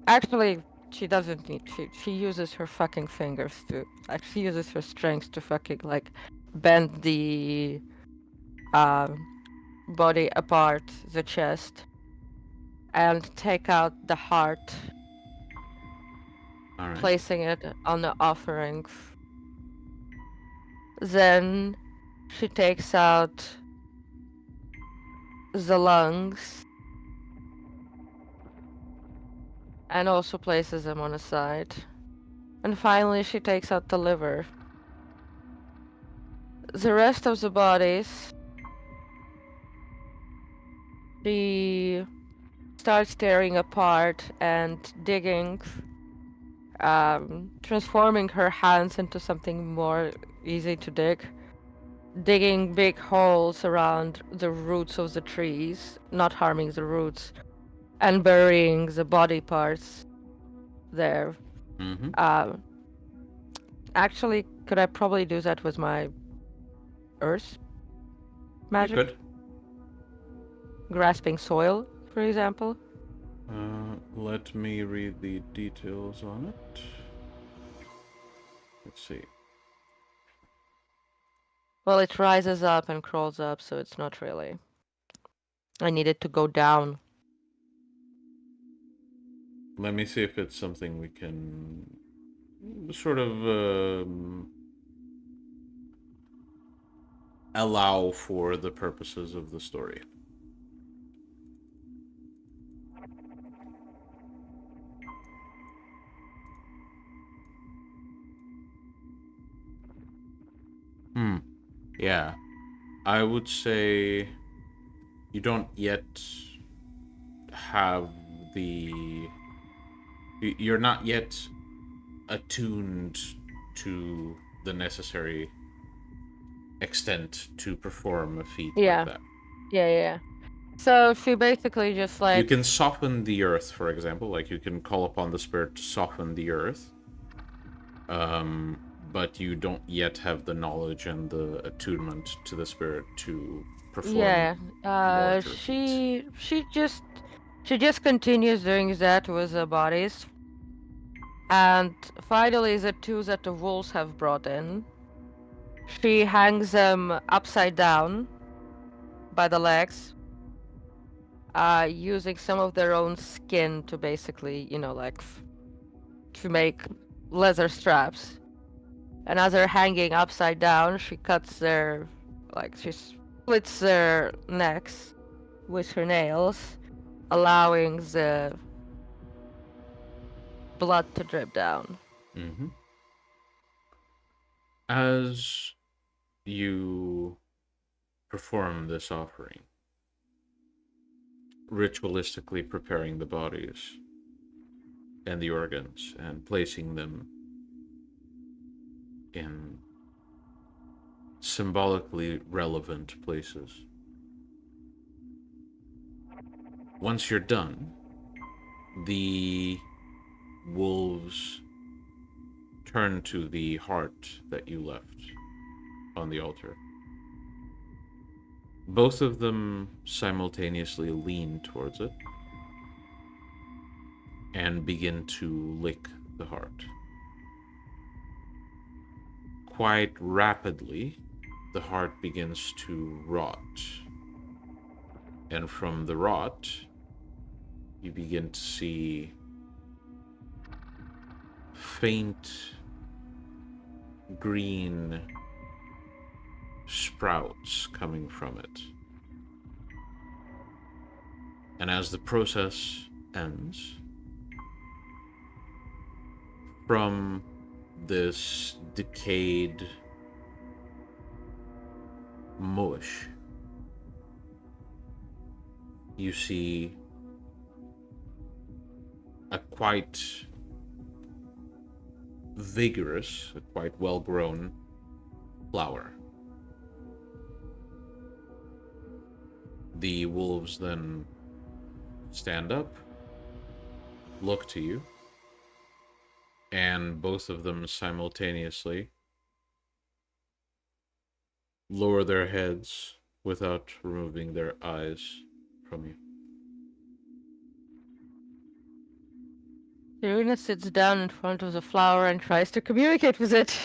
Actually, she doesn't need to. She uses her fucking fingers to, she uses her strength to fucking bend the body apart, the chest, and take out the heart. All right. Placing it on the offerings. Then she takes out the lungs and also places them on the side. And finally she takes out the liver. The rest of the bodies, she starts tearing apart and digging, transforming her hands into something more easy to dig, digging big holes around the roots of the trees, not harming the roots, and burying the body parts there. Actually, could I probably do that with my earth magic? You could. Grasping soil, for example. Let me read the details on it. Let's see. Well, it rises up and crawls up, so it's not really. I need it to go down. Let me see if it's something we can sort of allow for the purposes of the story. Yeah. I would say you don't yet have the... You're not yet attuned to the necessary extent to perform a feat like that. Yeah. So she basically just You can soften the earth, for example. Like, you can call upon the spirit to soften the earth. but you don't yet have the knowledge and the attunement to the spirit to perform Yeah. larger feats. She just continues doing that with the bodies. And finally, the two that the wolves have brought in, she hangs them upside down by the legs, using some of their own skin to basically, to make leather straps. And as they're hanging upside down, she cuts she splits their necks with her nails, allowing the blood to drip down. Mm-hmm. As you perform this offering, ritualistically preparing the bodies and the organs and placing them in symbolically relevant places. Once you're done, the wolves turn to the heart that you left on the altar. Both of them simultaneously lean towards it and begin to lick the heart. Quite rapidly, the heart begins to rot. And from the rot, you begin to see faint green sprouts coming from it. And as the process ends, from this decayed mush, you see a quite vigorous, a quite well-grown flower. The wolves then stand up, look to you, and both of them simultaneously lower their heads without removing their eyes from you. Serena sits down in front of the flower and tries to communicate with it.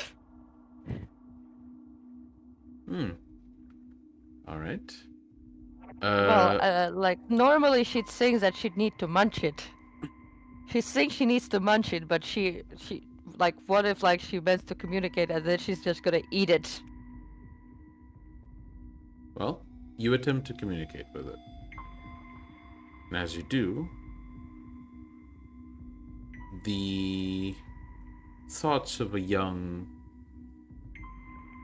All right. Normally she'd think that she'd need to munch it. She thinks she needs to munch it, but she what if she meant to communicate and then she's just gonna eat it? Well, you attempt to communicate with it. And as you do, the thoughts of a young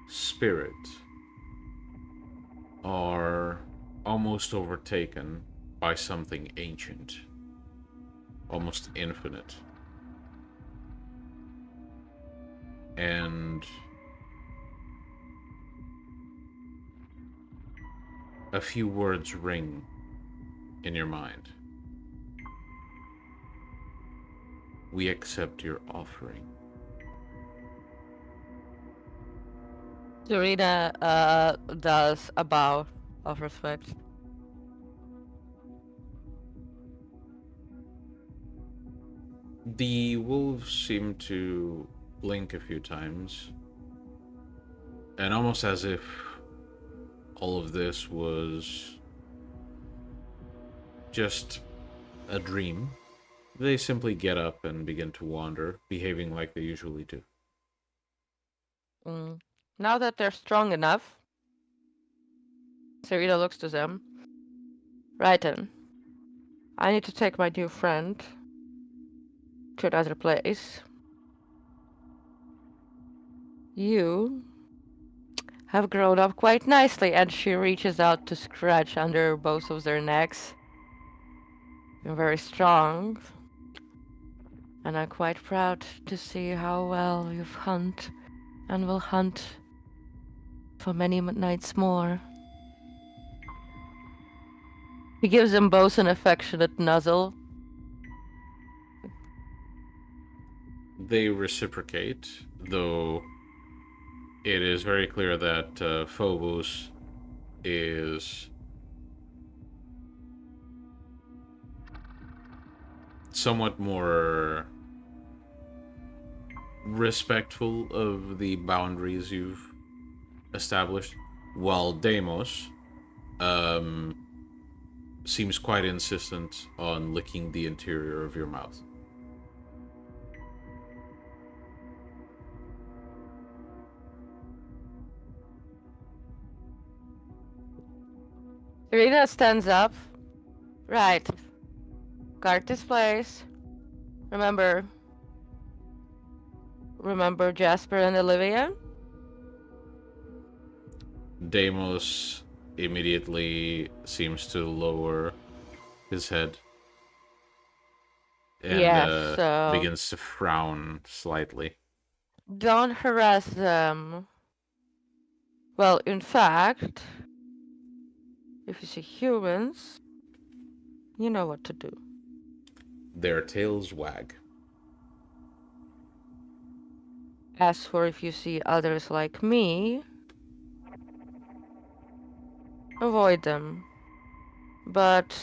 spirit are almost overtaken by something ancient, almost infinite. And a few words ring in your mind. We accept your offering. Serena does a bow of respect. The wolves seem to blink a few times, and almost as if all of this was just a dream, they simply get up and begin to wander, behaving like they usually do. Now that they're strong enough, Serena looks to them. Right then. I need to take my new friend to another place. You have grown up quite nicely, and she reaches out to scratch under both of their necks. You're very strong, and I'm quite proud to see how well you've hunted and will hunt for many nights more. He gives them both an affectionate nuzzle. They reciprocate, though it is very clear that Phobos is somewhat more respectful of the boundaries you've established, while Deimos seems quite insistent on licking the interior of your mouth. Irina stands up. Right. Guard this place. Remember Jasper and Olivia? Deimos immediately seems to lower his head and Yes, so begins to frown slightly. don't harass them. Well, in fact, if you see humans, you know what to do. Their tails wag. As for if you see others like me, avoid them. But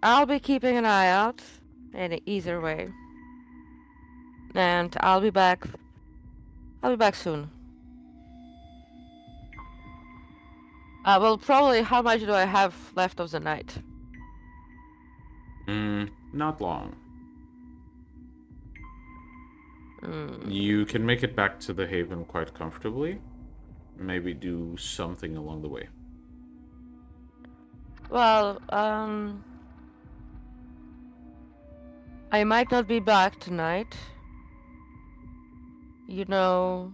I'll be keeping an eye out in either way. And I'll be back soon. Well, probably how much do I have left of the night? Not long. Hmm. You can make it back to the Haven quite comfortably. Maybe do something along the way. Well, I might not be back tonight. You know,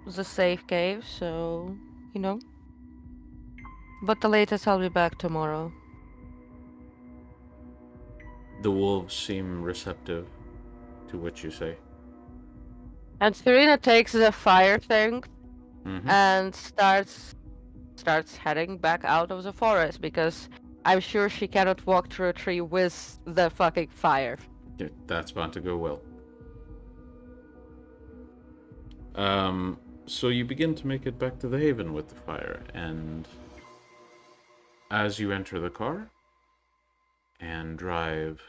the safe cave, so, you know. But the latest I'll be back tomorrow. The wolves seem receptive to what you say. And Serena takes the fire thing Mm-hmm. and starts heading back out of the forest because I'm sure she cannot walk through a tree with the fucking fire. That's bound to go well. So you begin to make it back to the Haven with the fire, and as you enter the car and drive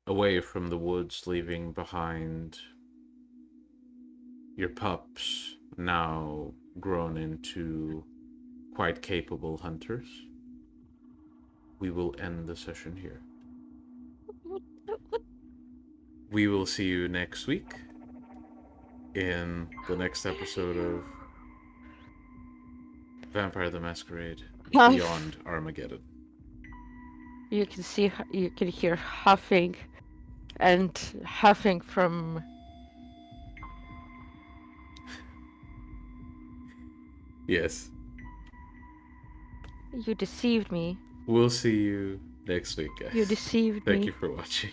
away from the woods, leaving behind your pups, now grown into quite capable hunters, we will end the session here. We will see you next week in the next episode of Vampire the Masquerade Beyond Armageddon. You can hear huffing and huffing from... Yes. You deceived me. We'll see you next week, guys. You deceived me. Thank you for watching.